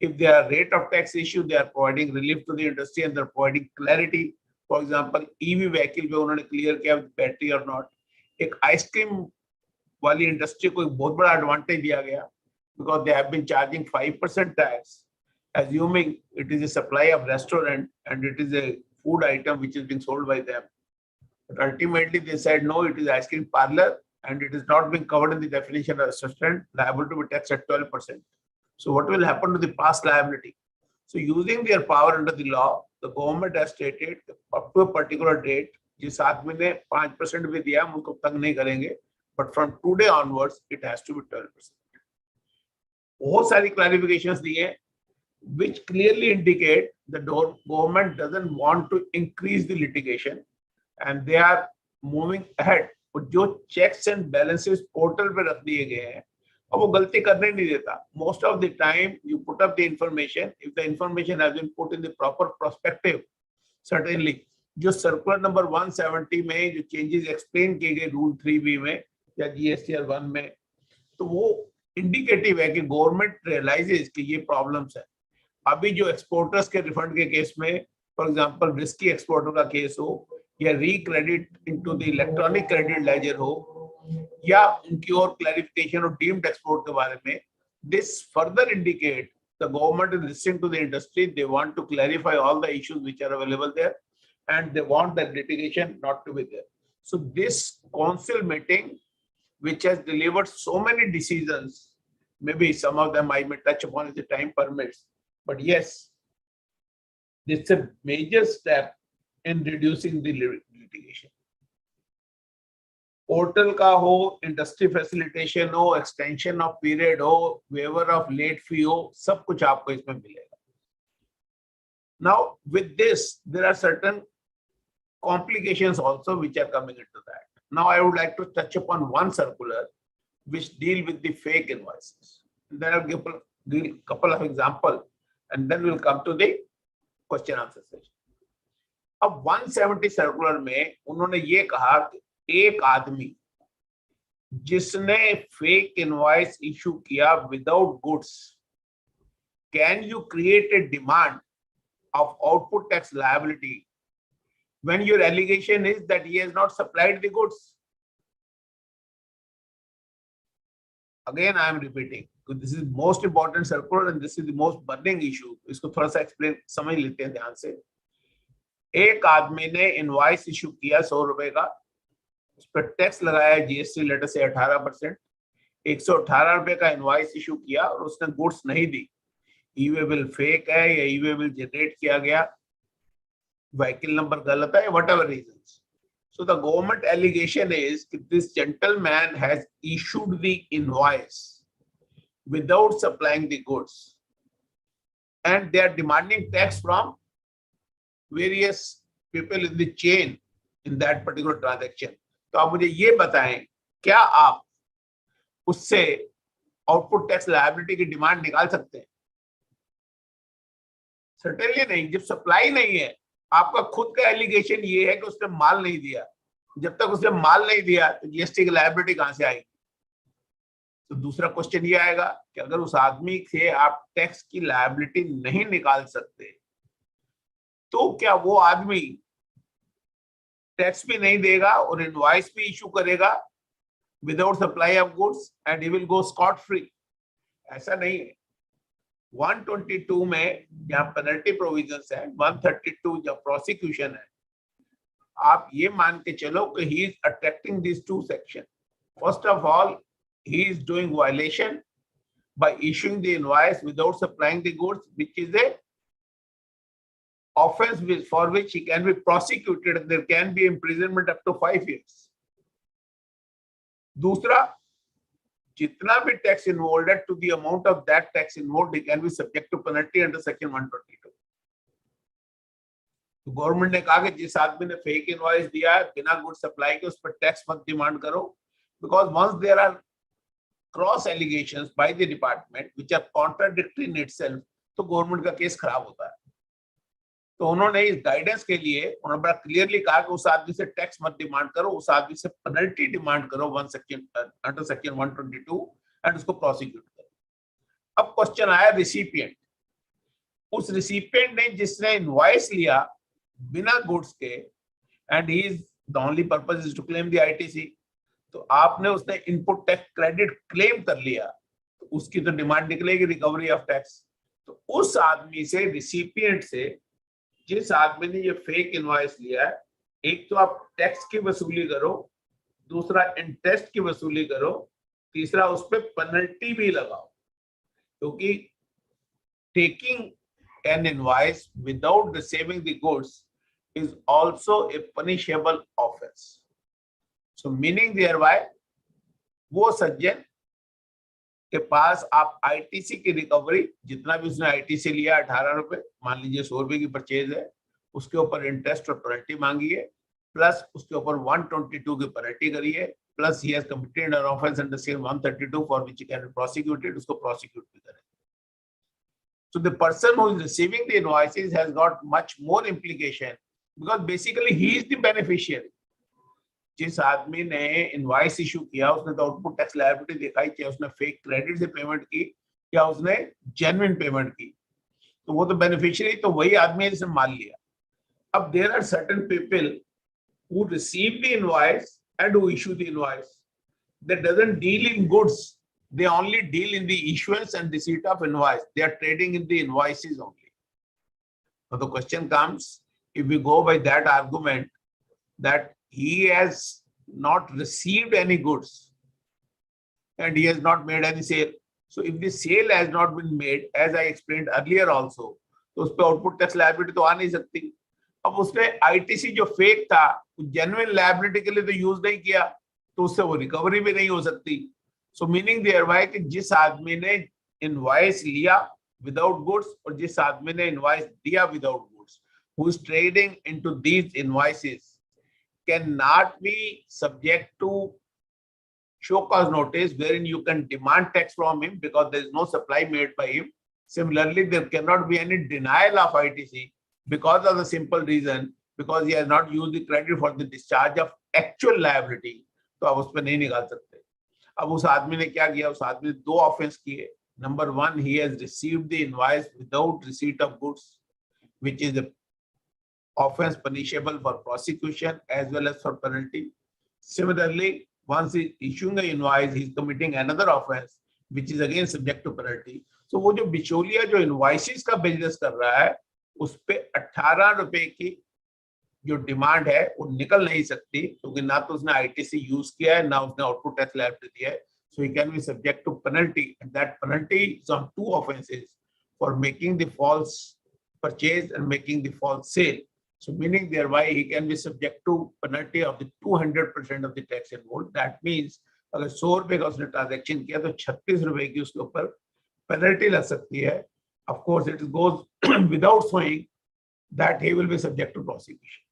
If there are rate of tax issue, they are providing relief to the industry and they're providing clarity. For example, EV vehicle पे उन्होंने clear किया battery or not. एक ice cream वाली industry को एक बहुत बड़ा advantage दिया गया, because they have been charging 5% tax, assuming it is a supply of restaurant and it is a food item which is being sold by them. But ultimately they said no, it is ice cream parlor and it is not being covered in the definition of restaurant, liable to be taxed at 12%. So what will happen to the past liability? So using their power under the law, the government has stated up to a particular date, जिस आदमी ने 5% भी दिया हम उनको तंग नहीं करेंगे, but from today onwards it has to be 12%. बहुत सारी clarifications दिए, which clearly indicate the government doesn't want to increase the litigation and they are moving ahead. जो checks and balances portal पे रख दिए गए हैं, अब वो गलती करने नहीं देता. Most of the time you put up the information, if the information has been put in the proper perspective, certainly जो सर्कुलर नंबर 170 में जो चेंजेस एक्सप्लेन किए गए रूल 3B में या GSTR 1 में, तो वो इंडिकेटिव है कि गवर्नमेंट रियलाइजेस कि ये प्रॉब्लम्स है. अभी जो एक्सपोर्टर्स के रिफंड के केस में, फॉर एग्जांपल रिस्की एक्सपोर्टर का केस हो या recredit into the electronic credit ledger हो या उनकी और क्लैरिफिकेशन और डीम्ड एक्सपोर्ट के बारे में, this further indicate the government is listening to the industry. They want to clarify all the issues which are available there and they want that litigation not to be there. So this council meeting, which has delivered so many decisions, maybe some of them I may touch upon as the time permits, but yes, it's a major step in reducing the litigation. Portal का हो, industry facilitation हो, extension of period हो, waiver of late fee हो, सब कुछ आपको इसमें मिलेगा. Now with this, there are certain complications also which are coming into that. Now I would like to touch upon one circular which deal with the fake invoices. Then I'll give a couple of examples and then we'll come to the question answer session. अब 170 circular में उन्होंने ये कहा कि एक आदमी जिसने fake invoice issue किया without goods, can you create a demand of output tax liability when your allegation is that he has not supplied the goods? Again, I am repeating, this is most important circular and this is the most burning issue. इसको थोड़ा सा explain समझ लेते हैं ध्यान से. एक आदमी ने इनवॉइस इशू किया 100 रुपए का, उस पर टैक्स लगाया जीएसटी लेटर से 18%, 118 रुपए का इनवॉइस इशू किया और उसने गुड्स नहीं दी. ई-वे बिल फेक है या ई-वे बिल जनरेट किया गया, व्हीकल नंबर गलत है, whatever reasons. So the government allegation is that this gentleman has issued the invoice without supplying the goods and they are demanding tax from various people in the chain in that particular transaction. तो आप मुझे ये बताएं, क्या आप उससे output tax liability की demand निकाल सकते हैं? सर्टेनली नहीं. जब सप्लाई नहीं है, आपका खुद का एलिगेशन ये है कि उसने माल नहीं दिया. जब तक उसने माल नहीं दिया तो जीएसटी की लायबिलिटी कहां से आएगी? तो दूसरा क्वेश्चन ये आएगा कि अगर उस आदमी से आप टैक्स की लायबिलिटी नहीं निकाल सकते तो क्या वो आदमी टैक्स भी नहीं देगा और इनवॉइस भी इशू करेगा without supply of goods and he will go Scott free? ऐसा नहीं है. 122 में जहां पेनल्टी प्रोविजंस है, 132 जब प्रोसिक्यूशन है, आप ये मान के चलो कि he is attracting this to section. First of all, he is doing violation by issuing the invoice without supplying the goods, which is a offense for which he can be prosecuted and there can be imprisonment up to 5 years. दूसरा, जितना भी tax involve है, to the amount of that tax involved, he can be subject to penalty under section 122. तो government ने कहा कि जिस आदमी ने फेक इनवॉइस दिया है बिना गुड सप्लाई के, उस पर टैक्स मत डिमांड करो. because once there are cross allegations by the department which are contradictory in itself, तो गवर्नमेंट का केस खराब होता है। तो उन्होंने इस गाइडेंस के लिए उन्होंने बड़ा क्लियरली कहा कि उस आदमी से टैक्स मत डिमांड करो, उस आदमी से पेनल्टी डिमांड करो अंडर सेक्शन 122 एंड उसको प्रोसिक्यूट करो। अब क्वेश्चन आया रिसिपिएंट। उस रिसिपिएंट ने जिसने इनवॉइस लिया बिना गुड्स के and he is the only purpose is to claim the ITC, तो आपने उसने इनपुट टैक्स क्रेडिट क्लेम कर लिया तो उसकी तो डिमांड निकलेगी रिकवरी ऑफ टैक्स। तो उस आदमी से रिसिपिएंट से जिस आदमी ने ये फेक इनवॉइस लिया है, एक तो आप टैक्स की वसूली करो, दूसरा इंटरेस्ट की वसूली करो, तीसरा उस पर पेनल्टी भी लगाओ, क्योंकि taking an invoice without receiving the goods is also a punishable offence. So meaning thereby वो सज्जन के पास आप आईटीसी की रिकवरी, जितना भी उसने आईटीसी लिया 18 रुपए, मान लीजिए 100 रुपए की परचेज है, उसके ऊपर इंटरेस्ट और पेनल्टी मांगी है, प्लस उसके ऊपर 122 की पेनल्टी करी है, plus he has committed an offence under section 132 for which he can be prosecuted, उसको प्रोसिक्यूट भी करें। So the person who is receiving the invoices has got much more implication because basically he is the beneficiary. जिस आदमी ने invoice issue किया उसने तो output tax liability दिखाई, चाहे उसने फेक क्रेडिट से पेमेंट की या उसने जेन्युइन पेमेंट की, तो वो तो बेनिफिशियरी तो वही आदमी है जिसने माल लिया। अब there are certain people who receive the invoice and who issue the invoice, they doesn't deal in goods, they only deal in the issuance and receipt of invoice. They are trading in the invoices only. Now the question comes, if we go by that argument that he has not received any goods and he has not made any sale, so if the sale has not been made, as I explained earlier also, तो उस पे output tax liability तो आ नहीं सकती। अब उसने ITC जो fake था जेन्युइन लायबिलिटी के लिए तो यूज नहीं किया, तो उससे वो रिकवरी भी नहीं हो सकती। सो मीनिंग देयर कि जिस आदमी ने इनवॉइस लिया विदाउट गुड्स और जिस आदमी ने इनवॉइस दिया without goods, who is trading into these invoices can not be subject to show cause notice wherein you can demand tax from him because there is no supply made by him. Similarly, there cannot be any denial of ITC because of the simple reason because he has not used the credit for the discharge of actual liability. तो आप उस पर नहीं निकाल सकते। अब उस आदमी ने क्या किया? उस आदमी ने दो ऑफेंस किए। Number one, he has received the invoice without receipt of goods, which is a offense punishable for prosecution as well as for penalty. Similarly, once he issuing an invoice, he is committing another offense, which is again subject to penalty. So वो जो बिचौलिया जो invoices का business कर रहा है, उस पे 18 रुपए की जो डिमांड है वो निकल नहीं सकती, क्योंकि ना तो उसने आईटीसी यूज किया है, ना उसने आउटपुट टैक्स लायबिलिटी दिया है. So he can be subject to penalty, and that penalty is on two offenses: for making the false purchase and making the false sale. So meaning thereby he can be subject to penalty of the 200% of the tax involved. That means अगर 100 रुपए का उसने transaction किया तो 36 रुपए की उसके ऊपर पेनल्टी लग सकती है. Of course it goes without showing that he will be subject to prosecution.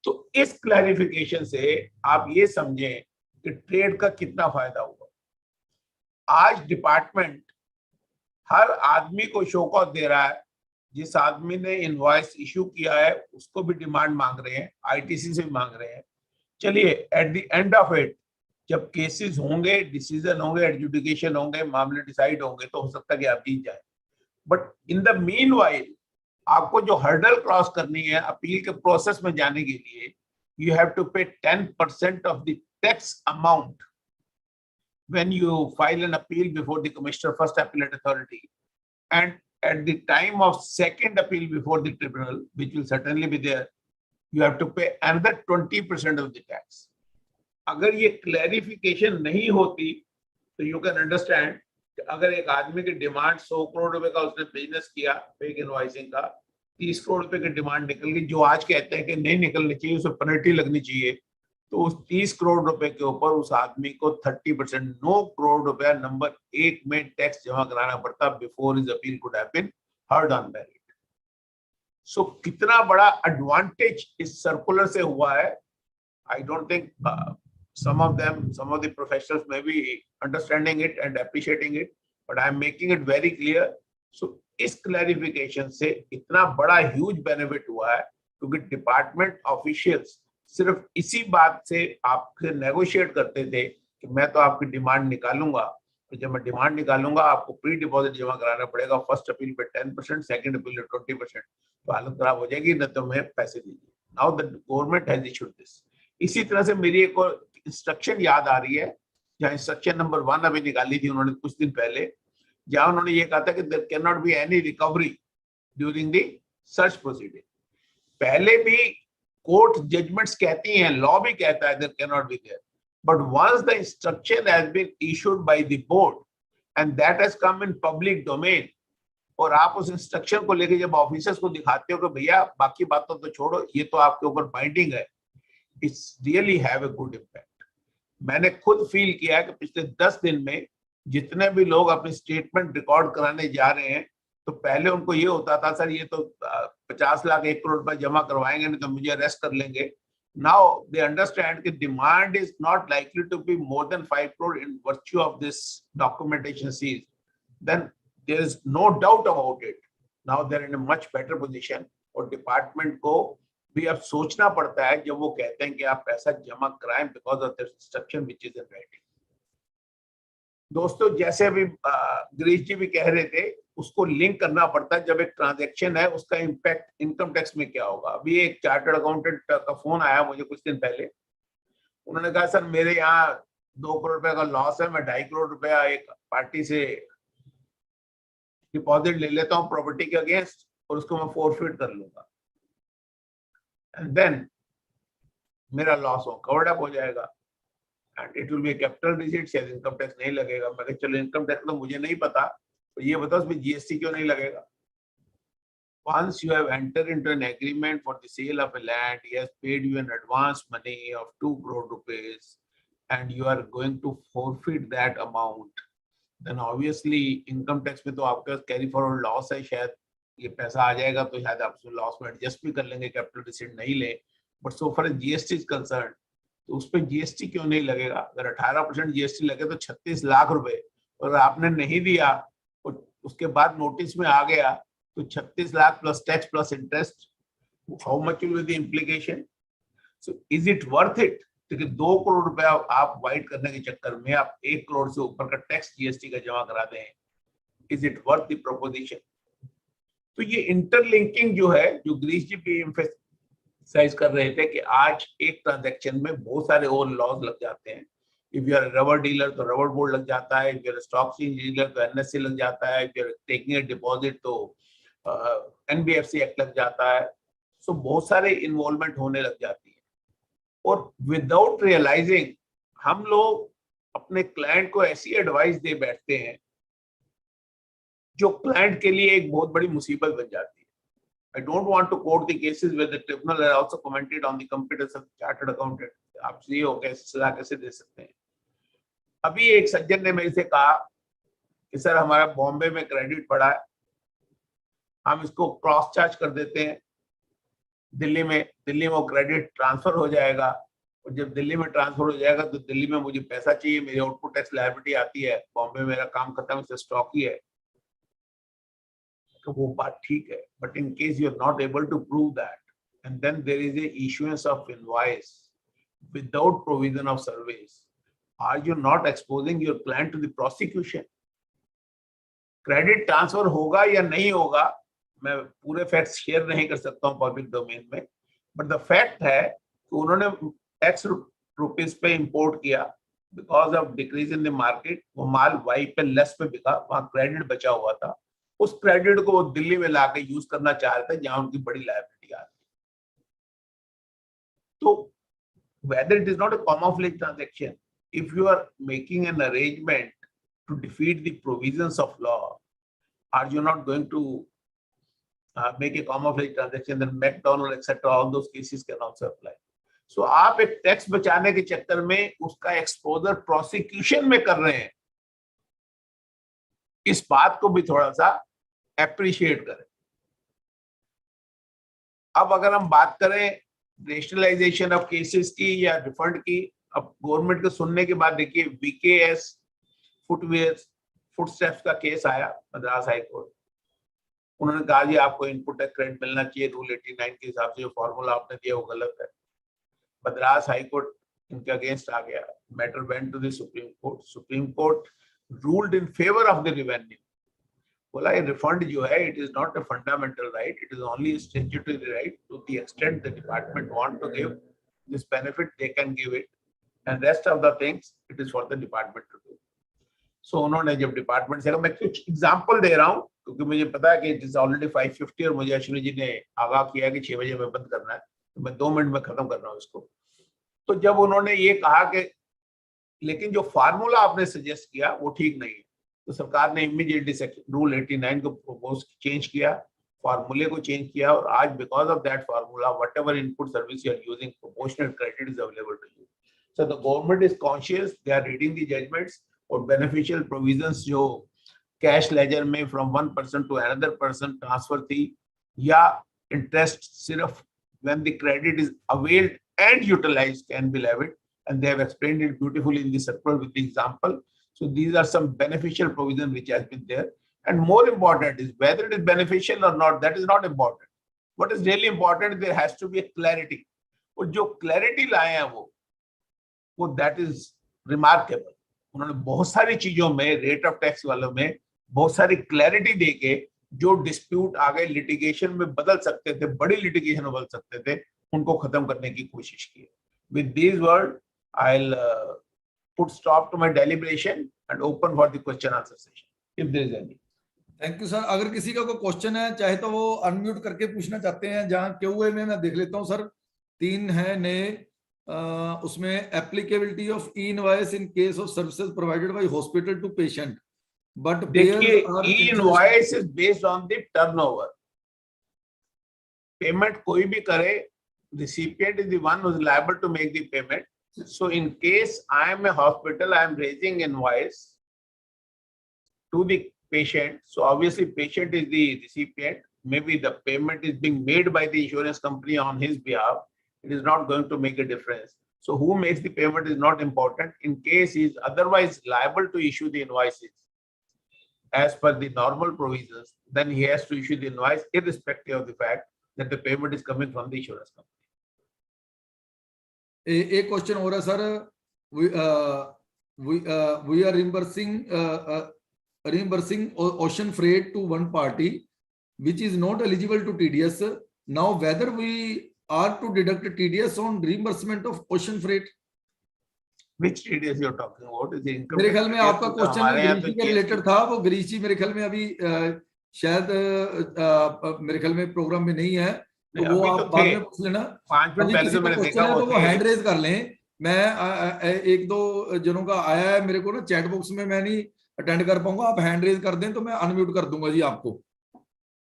तो इस क्लैरिफिकेशन से आप ये समझें कि ट्रेड का कितना फायदा हुआ. आज डिपार्टमेंट हर आदमी को शो कॉज दे रहा है. जिस आदमी ने इनवॉइस इशू किया है उसको भी डिमांड मांग रहे हैं, आईटीसी से भी मांग रहे हैं. चलिए at the end of it जब केसेस होंगे, डिसीजन होंगे, एडजुडिकेशन होंगे, मामले डिसाइड होंगे, तो हो सकता है कि आप जीत जाए. बट इन द मीनवाइल आपको जो हर्डल क्रॉस करनी है अपील के प्रोसेस में जाने के लिए, यू हैव टू पे 10% of the tax amount when you file an appeal before the Commissioner First Appellate Authority, and at the time of second appeal before the tribunal, which will certainly be there, you have to pay another 20% of the tax. अगर ये clarification नहीं होती तो you can understand कि अगर एक आदमी की डिमांड 100 करोड़ रुपए का उसने बिजनेस किया फेक इनवॉइसिंग का, 30 करोड़ रुपए की डिमांड निकल गई, जो आज कहते हैं कि नहीं निकलनी चाहिए, उसे पेनल्टी लगनी चाहिए, तो उस 30 करोड़ रुपए के ऊपर उस आदमी को 30% 9 करोड़ रुपया नंबर 1 में टैक्स जमा कराना पड़ता before his appeal could have been heard on merit. So कितना बड़ा एडवांटेज इस सर्कुलर से हुआ है. I don't think some of the professionals may be understanding it and appreciating it, but I am making it very clear. So इस clarification से इतना बड़ा ह्यूज बेनिफिट हुआ है, क्योंकि डिपार्टमेंट ऑफिशियल्स सिर्फ इसी बात से आपसे नेगोशिएट करते थे कि मैं तो आपकी डिमांड निकालूंगा, तो जब मैं डिमांड निकालूंगा आपको प्री डिपॉजिट जमा कराना पड़ेगा, फर्स्ट अपील पे 10%, सेकंड अपील पे 20%, तो हालत खराब हो जाएगी, न तो मैं पैसे दीजिए। Now the government has issued this. इसी तरह से मेरी एक और इंस्ट्रक्शन याद आ रही है, जहाँ इंस्ट्रक्शन नंबर 1 अभी निकाली थी उन्होंने कुछ दिन पहले, जहां उन्होंने ये कहा था कि there can not be any recovery during the search proceeding. पहले भी कोर्ट जजमेंट्स कहती हैं, लॉ भी कहता है there can not be there, but once the instruction has been issued by the board and that has come in public domain, और आप उस इंस्ट्रक्शन को लेके जब ऑफिसर्स को दिखाते हो कि भैया बाकी बातों तो छोड़ो, ये तो आपके ऊपर बाइंडिंग है, it's really have a good impact. मैंने खुद फील किया है कि पिछले 10 दिन में जितने भी लोग अपनी स्टेटमेंट रिकॉर्ड कराने जा रहे हैं, तो पहले उनको ये होता था सर ये तो 50 लाख 1 करोड़ रुपए जमा करवाएंगे नहीं तो मुझे अरेस्ट कर लेंगे। नाउ दे अंडरस्टैंड कि demand is not likely to be more than 5 crore in virtue of this documentation seize, then there is no doubt about it. Now they are in a much better position, और department को भी अब सोचना पड़ता है जब वो कहते हैं कि आप पैसा जमा कराएं because of the instruction which is in writing. दोस्तों, जैसे अभी गिरीश जी भी कह रहे थे, उसको लिंक करना पड़ता है, जब एक ट्रांजैक्शन है उसका इम्पैक्ट इनकम टैक्स में क्या होगा। अभी एक चार्टर्ड अकाउंटेंट का फोन आया मुझे कुछ दिन पहले, उन्होंने कहा सर मेरे यहाँ 2 करोड़ रुपए का लॉस है, मैं 2.5 करोड़ रुपया एक पार्टी से डिपॉजिट ले लेता हूँ प्रॉपर्टी के अगेंस्ट और उसको मैं फोरफिट कर लूंगा, एंड देन मेरा लॉस कवर्ड अप हो जाएगा and it will be a capital receipt, शायद इनकम टैक्स नहीं लगेगा। मैं कहा चलो इनकम टैक्स तो मुझे नहीं पता, तो ये बताओ उसमें जीएसटी क्यों नहीं लगेगा। Once you have entered into an agreement for the sale of a land, he has paid you an advance money of 2 crore rupees and you are going to forfeit that amount, then obviously income tax में तो आपके पास carry forward loss है, शायद ये पैसा आ जाएगा तो शायद आप लॉस में एडजस्ट भी कर लेंगे, कैपिटल रिसीट नहीं ले, but so for GST is concern तो उस पर जीएसटी क्यों नहीं लगेगा। अगर 18% जीएसटी लगे तो 36 लाख रुपए, और आपने नहीं दिया और उसके बाद नोटिस में आ गया तो 36 lakh plus tax plus interest, how much will be the implication. So is it worth it? क्योंकि 2 करोड़ रुपया आप वाइट करने के चक्कर में आप 1 करोड़ से ऊपर का टैक्स जीएसटी का जमा करा दें, is it worth the proposition. तो ये इंटरलिंकिंग जो है, जो गिरीश जी भी साइज कर रहे थे कि आज एक ट्रांजैक्शन में बहुत सारे और लॉज लग जाते हैं। If you are rubber dealer तो रबर बोर्ड लग जाता है, if you are stock exchange dealer तो एनएससी लग जाता है, if you are taking a deposit तो एनबीएफसी एक्ट लग जाता है। सो बहुत सारे इन्वॉल्वमेंट होने लग जाती है, और विदाउट रियलाइजिंग हम लोग अपने क्लाइंट को ऐसी एडवाइस दे बैठते हैं जो क्लाइंट के लिए एक बहुत बड़ी मुसीबत बन जाती है। I don't want to quote the cases where the tribunal has also commented on the competence of chartered accountant. आप ये हो कैसे सजा कैसे दे सकते हैं। अभी एक सज्जन ने मेरे से कहा कि सर हमारा बॉम्बे में क्रेडिट पड़ा है, हम इसको क्रॉस चार्ज कर देते हैं दिल्ली में वो क्रेडिट ट्रांसफर हो जाएगा, और जब दिल्ली में ट्रांसफर हो जाएगा तो दिल्ली में मुझे पैसा चाहिए, मेरी आउटपुट टैक्स लायबिलिटी आती है, बॉम्बे मेरा काम खत्म, इससे स्टॉक ही है। तो वो बात ठीक है, but in case you are not able to prove that and then there is a issuance of invoice without provision of service, are you not exposing your client to the prosecution. Credit transfer होगा या नहीं होगा, मैं पूरे facts share नहीं कर सकता हूं पब्लिक डोमेन में, बट द फैक्ट है कि उन्होंने एक्स रुपीस पे इंपोर्ट किया, because of decrease in the market वो माल वाई पे लेस पे बिका, वहां क्रेडिट बचा हुआ था, उस क्रेडिट को वो दिल्ली में लाके यूज करना चाह रहे थे जहां उनकी बड़ी लायबिलिटी आ रही। तो whether it is not a camouflage transaction, if you are making an arrangement to defeat the provisions of law, are you not going to make a camouflage transaction? Then McDonald etc. all those cases can also apply. So आप एक tax बचाने के चक्कर में उसका exposure prosecution में कर रहे हैं, इस बात को भी थोड़ा सा एप्रिशिएट करें। अब अगर हम बात करें रेशनलाइजेशन ऑफ केसेस की या रिफंड की, अब गवर्नमेंट के सुनने के बाद देखिए वीकेएस फुटस्टेप्स का केस आया मद्रास हाई कोर्ट। उन्होंने कहा जी आपको इनपुट टैक्स क्रेडिट मिलना चाहिए, रूल 89 के हिसाब से जो फॉर्मूला आपने दिया वो गलत है। मद्रास हाई कोर्ट इनके अगेंस्ट आ गया, matter went to the Supreme Court. Supreme Court ruled in favour of the revenue, बोला ये रिफंड जो है it is not a fundamental right, it is only statutory right. To the extent the department want to give this benefit they can give it, and rest of the things it is for the department to do. So उन्होंने जब department से, मैं कुछ example दे रहा हूं क्योंकि मुझे पता है कि इट इज ऑलरेडी 5:50 और मुझे अश्विनी जी ने आगाह किया कि 6 बजे में बंद करना है, तो मैं 2 मिनट में खत्म कर रहा हूँ इसको। तो जब उन्होंने ये कहा कि लेकिन जो फार्मूला आपने सजेस्ट किया वो ठीक नहीं है, तो सरकार ने इमीडिएटली रूल 89 को प्रपोज चेंज किया, फार्मूले को चेंज किया, और आज because of that formula whatever input service you are using proportional credit is available to you. So the government is conscious, they are reading the judgments, और beneficial provisions जो cash ledger में from one person to another person transfer थी, या interest सिर्फ when the credit is availed and utilized can be levied, and they have explained it beautifully in the circular with the example. So these are some beneficial provision which has been there, and more important is whether it is beneficial or not, that is not important. What is really important, there has to be a clarity, और जो clarity लाए हैं वो that is remarkable. उन्होंने बहुत सारी चीजों में रेट ऑफ टैक्स वालों में बहुत सारी क्लैरिटी देके जो डिस्प्यूट आगे लिटिगेशन में बदल सकते थे, बड़ी लिटिगेशन में बदल सकते थे, उनको खत्म करने की कोशिश की। With these word I will put stop to my deliberation and open for the question answer session if there is any. Thank you sir. अगर किसी का कोई क्वेश्चन है चाहे तो वो अनम्यूट करके पूछना चाहते हैं। जहां क्यूए में मैं देख लेता हूं सर, 3 है नए, उसमें applicability of e invoice in case of services provided by hospital to patient, but देखिए e invoice is based on the turnover. Payment कोई भी करे, recipient is the one who is liable to make the payment. So in case I am a hospital, I am raising invoice to the patient, so obviously patient is the recipient, maybe the payment is being made by the insurance company on his behalf, it is not going to make a difference. So who makes the payment is not important. In case he is otherwise liable to issue the invoices as per the normal provisions, then he has to issue the invoice irrespective of the fact that the payment is coming from the insurance company. एक question हो रहा है sir, we are reimbursing ocean freight to one party which is not eligible to TDS. Now whether we are to deduct TDS on reimbursement of ocean freight? Which TDS you are talking about? Is the income? मेरे ख्याल में आपका question Girish के related था, वो गिरीश जी मेरे ख्याल में अभी शायद मेरे ख्याल में प्रोग्राम में नहीं है, तो वो आप बाद में पूछ लेना। 5 मिनट पहले तो मैंने देखा तो वो हैंड रेज कर लें। मैं 1-2 जनों का आया है मेरे को ना चैट बॉक्स में, मैं नहीं अटेंड कर पाऊंगा, आप हैंड रेज कर दें तो मैं अनम्यूट कर दूंगा जी आपको।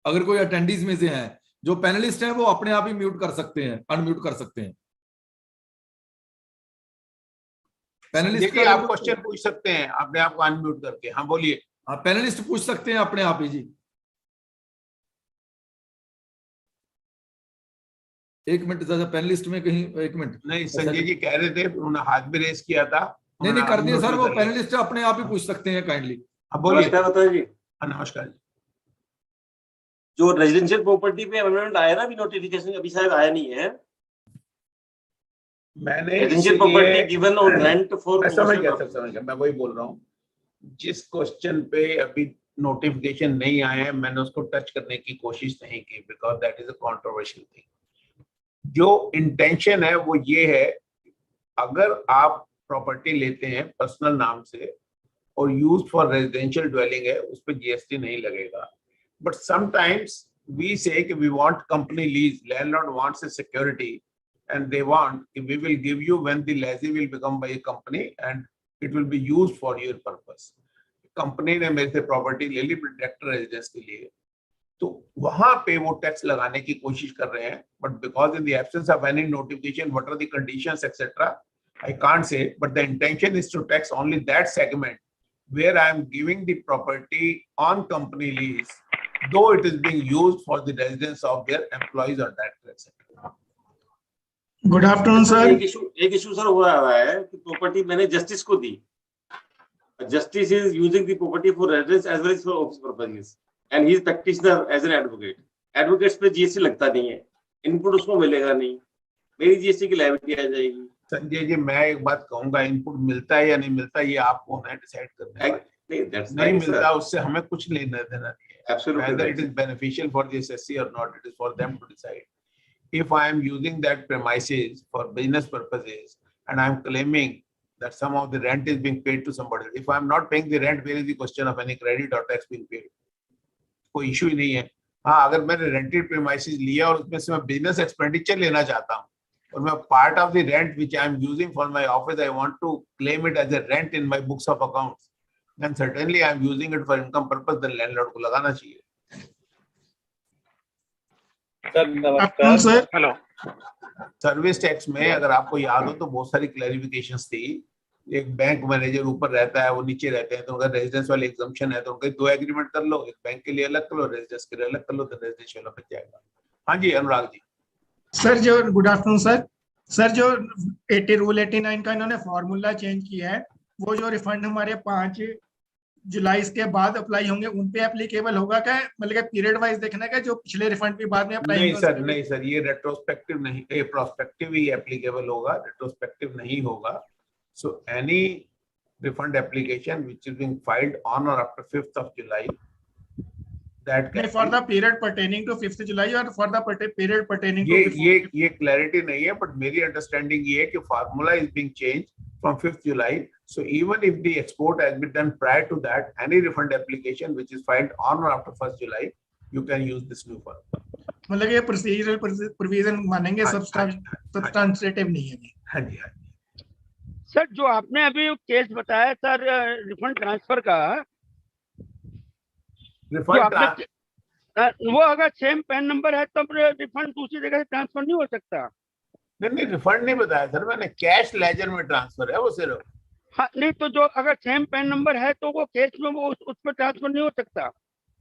अगर कोई अटेंडीज में से हैं, जो पैनलिस्ट हैं वो अपने आप ही म्यूट कर सकते हैं, अनम्यूट कर सकते हैं। पैनलिस्ट देखिए आप क्वेश्चन पूछ सकते हैं अपने आप को अनम्यूट करके। हाँ बोलिए। हाँ पैनलिस्ट पूछ सकते हैं अपने आप ही जी। 1 मिनट दादा, पैनलिस्ट में कहीं 1 मिनट नहीं, संजय जी कह रहे थे, उन्होंने हाथ भी रेस किया था। नहीं कर दिया सर, वो पैनलिस्ट अपने आप ही पूछ सकते हैं काइंडली। अब बोलिए। जी नमस्कार जी। जो रेजिडेंशियल प्रॉपर्टी पे अमेंडमेंट आया ना, अभी नोटिफिकेशन अभी शायद आया नहीं है। मैंने residential property given on rent for, समझ गया, मैं वही बोल रहा हूँ। जिस क्वेश्चन पे अभी नोटिफिकेशन नहीं आया है, मैंने उसको टच करने की कोशिश नहीं की, because that is a controversial thing. जो इंटेंशन है वो ये है, अगर आप प्रॉपर्टी लेते हैं पर्सनल नाम से और यूज्ड फॉर रेजिडेंशियल ड्वेलिंग है, उस पर जीएसटी नहीं लगेगा। बट समटाइम्स वी से कि we want company lease, landlord wants a security and they want we will give you when the lessee will become by a company and it will be used for your purpose. Company ने मेरे से property ले ली director residence के लिए, तो वहां पे वो टैक्स लगाने की कोशिश कर रहे हैं, but because in the absence of any notification what are the conditions etcetera I can't say, but the intention is to tax only that segment where I am giving the property on company lease, though it is being used for the residence of their employees or directors, etc. Good afternoon sir. एक issue sir हुआ है कि property मैंने justice को दी, justice is using the property for residence as well as for office purposes and he is practitioner as an advocate. Advocates पे GST लगता नहीं है, इनपुट उसको मिलेगा नहीं, मेरी जीएसटी की लायबिलिटी आ जाएगी। संजय जी मैं एक बात कहूंगा, इनपुट मिलता है या नहीं मिलता ये आपको होना है डिसाइड करने वाले। नहीं मिलता उससे हमें कुछ लेना देना नहीं है। Whether it is beneficial for the assessee or not, it is for them to decide. If I am using that premises for business purposes and I am claiming that some of the rent is being paid to somebody, if I am not paying the rent, where is the question of any credit or tax being paid? कोई issue ही नहीं है। हाँ, अगर मैंने rented premises लिया और उसमें से मैं बिजनेस एक्सपेंडिचर लेना चाहता हूँ और मैं part of the rent which I am using for my office I want to claim it as a rent in my books of accounts, then certainly I am using it for income purpose, then landlord को लगाना चाहिए। Sir नमस्कार। Sir hello. Service tax में अगर आपको याद हो तो बहुत सारी क्लैरिफिकेशंस थी। एक बैंक मैनेजर ऊपर रहता है, वो नीचे रहते हैं, तो उनका रेजिडेंस वाले एग्जम्पशन है तो उनके दो एग्रीमेंट कर लो, एक बैंक के लिए अलग कर लो, रेजिडेंस के लिए अलग कर लो, तो रेजिडेंस वाला बच जाएगा। हाँ जी अनुराग जी। सर जो गुड आफ्टरनून सर। सर जो 80 रूल 89 का इन्होंने फॉर्मूला चेंज किया है, वो जो रिफंड हमारे 5 जुलाई के बाद अप्लाई होंगे उन पे एप्लीकेबल होगा क्या? मतलब कि पीरियड वाइज देखना है जो पिछले रिफंड भी बाद में अप्लाई नहीं सर, नहीं सर, ये रेट्रोस्पेक्टिव नहीं, ये प्रोस्पेक्टिव ही एप्लीकेबल होगा, रेट्रोस्पेक्टिव नहीं होगा। So any refund application which is being filed on or after 5th of July, that नहीं for the period pertaining to 5th July और for the period pertaining to ये clarity नहीं है, but मेरी understanding ये है कि formula is being change from 5th July. So even if the export has been done prior to that, any refund application which is filed on or after 1st July, you can use this new formula. मतलब ये procedural provision मानेंगे, substantive नहीं है। हाँ जी, हाँ जी। Sir जो आपने अभी केस बताया सर रिफंड ट्रांसफर का, रिफंड वो अगर सेम पैन नंबर है तो रिफंड दूसरी जगह से ट्रांसफर नहीं हो सकता? नहीं, रिफंड नहीं बताया सर मैंने, कैश लेजर में ट्रांसफर है वो सिर्फ। हाँ नहीं, तो जो अगर सेम पैन नंबर है तो वो केस में वो उस पर ट्रांसफर नहीं हो सकता?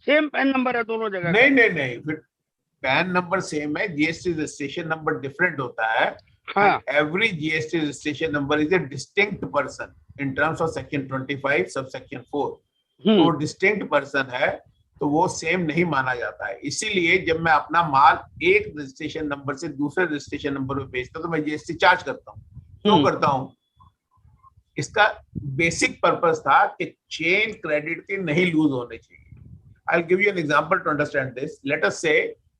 सेम पैन नंबर है दोनों जगह। नहीं, फिर पैन नंबर सेम है, जीएसटी रजिस्ट्रेशन नंबर डिफरेंट होता है। हाँ, every GST registration number is a distinct person in terms of section 25 subsection 4। तो डिस्टिंक्ट पर्सन है तो वो सेम नहीं माना जाता है। इसीलिए जब मैं अपना माल एक रजिस्ट्रेशन नंबर से दूसरे रजिस्ट्रेशन नंबर पे बेचता हूं तो मैं जीएसटी चार्ज करता हूं। क्यों करता हूं? इसका बेसिक पर्पस था कि चेन क्रेडिट के नहीं लूज होने चाहिए। I will give you an example to understand this. Let us say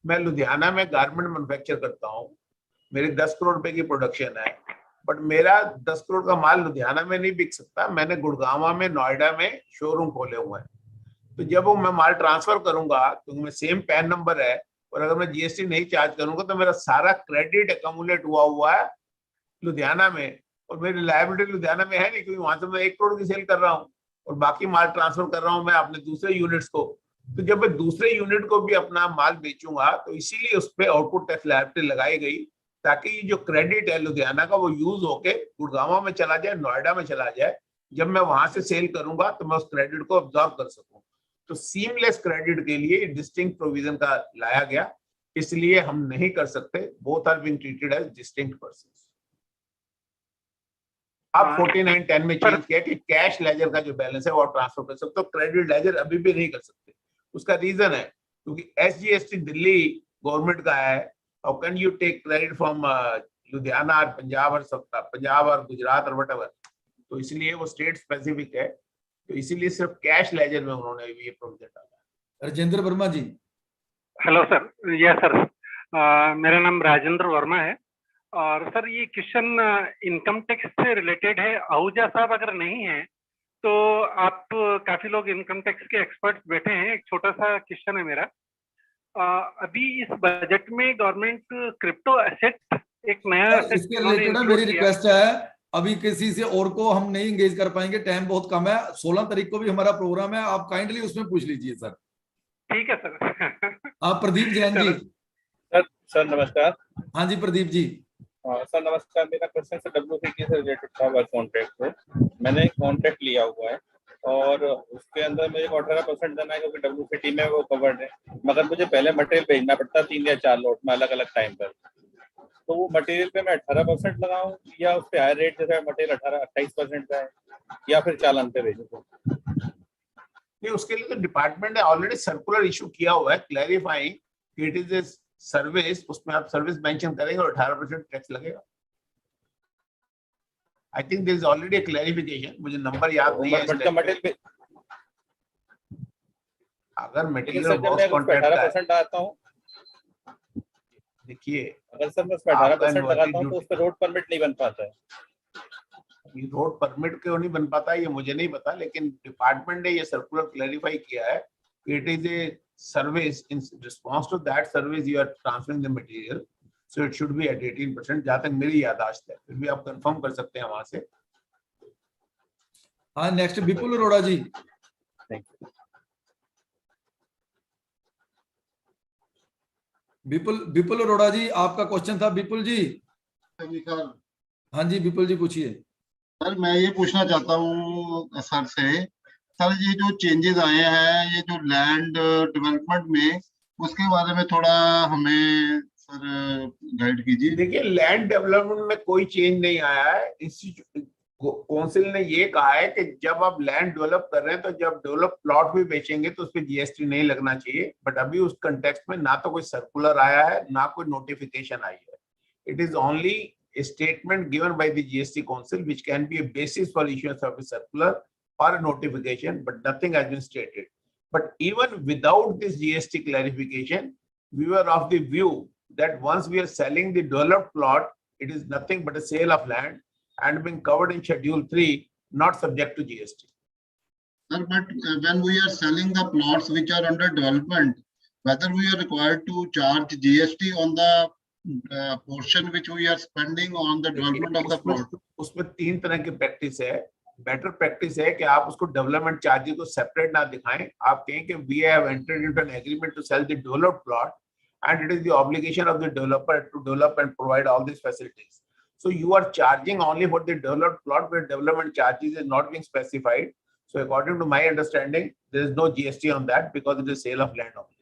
मैं लुधियाना में गारमेंट मैन्युफैक्चर करता हूं, मेरी 10 करोड़ रुपए की प्रोडक्शन है, बट मेरा 10 करोड़ का माल लुधियाना में नहीं बिक सकता, मैंने गुड़गांव में, नोएडा में शोरूम खोले हुए हैं। तो जब वो मैं माल ट्रांसफर करूंगा क्योंकि मैं सेम पैन नंबर है और अगर मैं जीएसटी नहीं चार्ज करूंगा तो मेरा सारा क्रेडिट अक्यूमुलेट हुआ है लुधियाना में और मेरी लायबिलिटी लुधियाना में है नहीं, क्योंकि वहां से मैं 1 करोड़ की सेल कर रहा हूँ और बाकी माल ट्रांसफर कर रहा हूँ मैं अपने दूसरे यूनिट्स को। तो जब मैं दूसरे यूनिट को भी अपना माल बेचूंगा तो इसीलिए उस पर आउटपुट टैक्स लायबिलिटी लगाई गई ताकि ये जो क्रेडिट है लुधियाना का वो यूज होके गुड़गांव में चला जाए, नोएडा में चला जाए। जब मैं वहां से सेल करूंगा तो मैं उस क्रेडिट को अब्सॉर्ब कर सकूं। तो सीमलेस क्रेडिट के लिए डिस्टिंक्ट प्रोविजन का लाया गया, इसलिए हम नहीं कर सकते। Both are being treated as distinct persons. अब 4910 में चेंज किया कि कैश लेजर का जो बैलेंस है वो ट्रांसफर कर सकते हो, क्रेडिट लेजर अभी भी नहीं कर सकते। उसका रीजन है क्योंकि एसजीएसटी दिल्ली गवर्नमेंट का है। How can you take credit from Ludhiana और पंजाब और गुजरात और व्हाटएवर। तो इसलिए वो स्टेट स्पेसिफिक है, तो इसीलिए सिर्फ कैश लेजर में उन्होंने ये प्रोविजन डाला। Rajendra Verma ji. Hello sir. Yes sir, मेरा नाम राजेंद्र वर्मा है और सर ये क्वेश्चन इनकम टैक्स से रिलेटेड है। आहूजा साहब अगर नहीं है तो आप काफी लोग इनकम टैक्स के एक्सपर्ट्स बैठे हैं। एक छोटा सा क्वेश्चन है मेरा। अभी इस बजट में गवर्नमेंट क्रिप्टो एसेट एक नया इसके रिलेटेड मेरी रिक्वेस्ट है, अभी किसी से और को हम नहीं एंगेज कर पाएंगे, टाइम बहुत कम है। 16 तारीख को भी हमारा प्रोग्राम है, आप काइंडली उसमें पूछ लीजिए सर। ठीक है सर। आप प्रदीप जैन जी। सर नमस्कार। हाँ जी प्रदीप जी। सर नमस्कार। मेरा क्वेश्चन सर WCT से रिलेटेड था, वर्क कॉन्ट्रैक्ट से। मैंने एक कॉन्ट्रैक्ट लिया हुआ है और उसके अंदर मुझे 18% देना है क्योंकि WCT में वो कवर्ड है, मगर मुझे पहले मटेरियल भेजना पड़ता 3 या 4 लोट में अलग अलग टाइम पर। तो वो मटेरियल पे मैं 18% लगाऊं या उस पे हायर रेट जैसे मटेरियल 28% का है, या फिर चालान पे भेजूं? नहीं, उसके लिए तो डिपार्टमेंट ने ऑलरेडी सर्कुलर इशू किया हुआ है clarifying it is a service, उसमें आप सर्विस मेंशन करेंगे और 18% टैक्स लगेगा। I think there is already a clarification, मुझे नंबर याद नहीं है। मतलब मटेरियल पे अगर सर मटेरियल जब मैं उस पे 18% लगाता हूँ, देखिए अगर सर मैं उस पे 18% लगाता हूँ तो उस पे रोड परमिट नहीं बन पाता है। रोड परमिट क्यों नहीं बन पाता ये मुझे नहीं पता, लेकिन डिपार्टमेंट ने ये सर्कुलर क्लैरिफाई किया है it is a service, in response to that service you are transferring the material, so it should be at 18%, जहां तक मेरी याददाश्त है। फिर भी आप कंफर्म कर सकते हैं वहां से। हाँ, नेक्स्ट विपुल अरोड़ा जी। विपुल अरोड़ा जी, आपका क्वेश्चन था। विपुल जी। हाँ जी विपुल जी पूछिए। सर मैं ये पूछना चाहता हूँ सर से, सर ये जो चेंजेस आए हैं ये जो लैंड डेवलपमेंट में, उसके बारे में थोड़ा हमें सर गाइड कीजिए। देखिए लैंड डेवलपमेंट में कोई चेंज नहीं आया है। इंस्टीट्यूट काउंसिल ने ये कहा है कि जब आप लैंड डेवलप कर रहे हैं तो जब डेवलप प्लॉट भी बेचेंगे तो उस पर जीएसटी नहीं लगना चाहिए, बट अभी उस कंटेक्स्ट में ना तो कोई सर्कुलर आया है ना कोई नोटिफिकेशन आई है। It is only a statement given by the GST Council which can be a basis for issuance of a circular or a notification, but nothing has been stated. But even without this GST clarification, we were of the view that once we are selling the developed plot, it is nothing but a sale of land and being covered in Schedule 3, not subject to GST. Sir, but when we are selling the plots which are under development, whether we are required to charge GST on the portion which we are spending on the development of the plot? उसमें तीन तरह की practice है। Better practice है कि आप उसको development charges को सेपरेट ना दिखाएं, आप कहें कि we have entered into an agreement to sell the developed plot and it is the obligation of the developer to develop and provide all these facilities. So you are charging only for the developed plot where development charges is not being specified. So according to my understanding, there is no GST on that because it is sale of land only.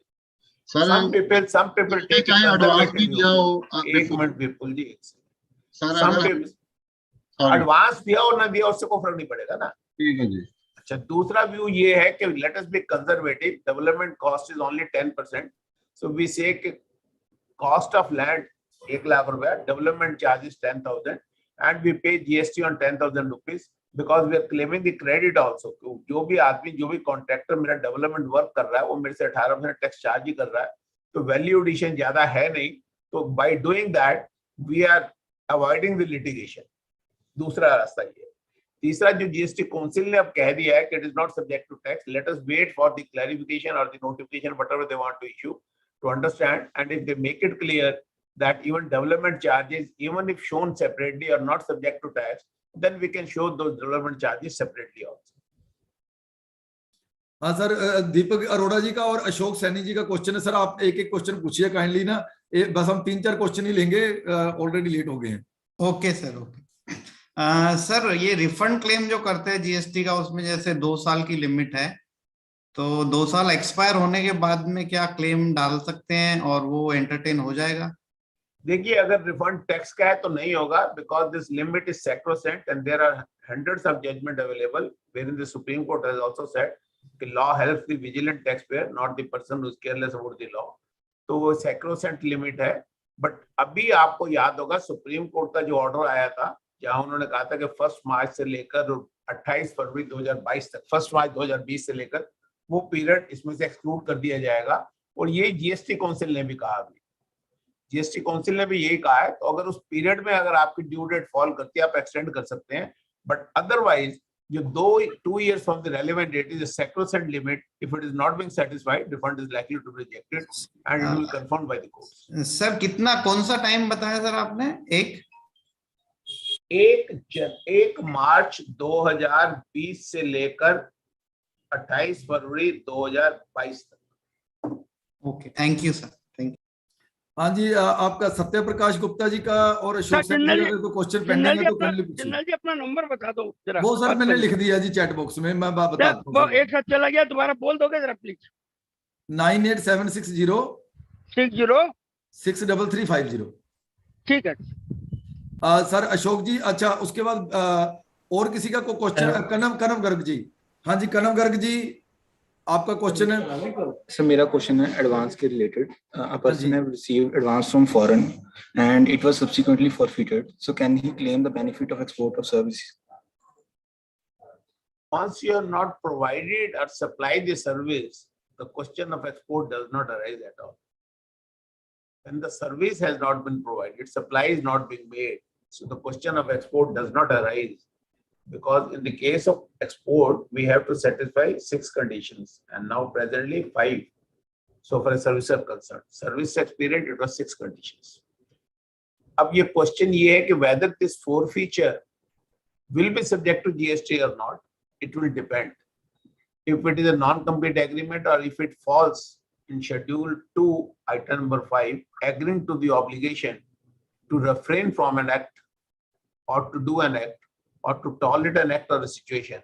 Sir, some people take it advance भी दिया हो, एक minute विपुल जी, sir advance दिया और ना दिया उससे कोई फर्क नहीं पड़ेगा ना। ठीक है जी। अच्छा, दूसरा व्यू ये है कि let us be conservative, development cost is only 10%, so we say cost of land 1 lakh रुपया, development charges 10,000 and we pay GST on 10,000 rupees because we are claiming the credit also. जो भी आदमी, जो भी कॉन्ट्रैक्टर मेरा डेवलपमेंट वर्क कर रहा है वो मेरे से 18% टैक्स चार्ज ही कर रहा है, तो वैल्यू एडिशन ज्यादा है नहीं, तो by doing that we are avoiding the litigation. दूसरा रास्ता ये है। तीसरा, जो जीएसटी काउंसिल ने अब कह दिया है कि it is not subject to tax, let us wait for the clarification और the notification whatever they want to issue to understand, and if they make it clear that even development charges, even if shown separately, are not subject to tax, then we can show those development charges separately also. हाँ sir, दीपक अरोड़ा जी का और अशोक सैनी जी का question है। Sir आप एक एक question पूछिए kindly ना, बस हम 3-4 क्वेश्चन ही लेंगे, ऑलरेडी लेट हो गए हैं। Okay sir, okay. सर ये रिफंड क्लेम जो करते हैं जीएसटी का, उसमें जैसे 2 साल की लिमिट है, तो 2 साल एक्सपायर होने के बाद में क्या क्लेम डाल सकते हैं और वो एंटरटेन हो जाएगा? देखिए, अगर रिफंड टैक्स का है तो नहीं होगा, because this limit is sacrosanct and there are hundreds of judgment available where the Supreme Court has also said कि law helps the vigilant taxpayer, not the person who is careless about the law. तो वो sacrosanct limit है। But अभी आपको याद होगा supreme court का जो ऑर्डर आया था, जहां उन्होंने कहा था कि 1 मार्च से लेकर 28 फरवरी 2022 तक, 1 मार्च 2020 से लेकर वो पीरियड इसमें से एक्सक्लूड कर दिया जाएगा। और ये जीएसटी काउंसिल ने भी कहा, अभी जीएसटी काउंसिल ने भी यही कहा है। तो अगर उस पीरियड में अगर आपकी ड्यू डेट फॉल करती है, आप एक्सटेंड कर सकते हैं, बट अदरवाइज जो 2 years from the relevant date is a sacrosanct limit. If it is not being satisfied, refund is likely to be rejected and it will be confirmed by the courts. Sir कितना, कौन सा time बताया sir आपने? 1 मार्च 2020 से लेकर 28 फरवरी 2022 तक। Okay, thank you sir. हाँ जी, आपका सत्य प्रकाश गुप्ता जी का और अशोक सैनी जी का कोई क्वेश्चन पेंडिंग है तो काइंडली पूछिए। जनरल जी अपना नंबर बता दो जरा। वो सर मैंने लिख दिया जी चैट बॉक्स में, मैं बताता हूं। वो एक साथ चला गया, दोबारा बोल दोगे जरा प्लीज? 98760 60 63350। ठीक है सर अशोक जी, अच्छा उसके बाद और किसी का कोई क्वेश्चन? कनम गर्ग जी, हाँ जी कनम गर्ग जी, आपका क्वेश्चन है? सर मेरा क्वेश्चन है एडवांस के related. A person have received advance from foreign and it was subsequently forfeited. So can he claim the benefit of export of services? Once you are not provided or supplied the service, the question of export does not arise at all. When the service has not been provided, supply is not being made, so the question of export does not arise. Because in the case of export, we have to satisfy 6 conditions and now presently 5. So for a service are concerned, service experience, it was 6 conditions. अब ये question ये है कि whether this forfeiture will be subject to GST or not, it will depend. If it is a non-compete agreement or if it falls in Schedule 2, item number 5, agreeing to the obligation to refrain from an act or to do an act or to tolerate an act or a situation,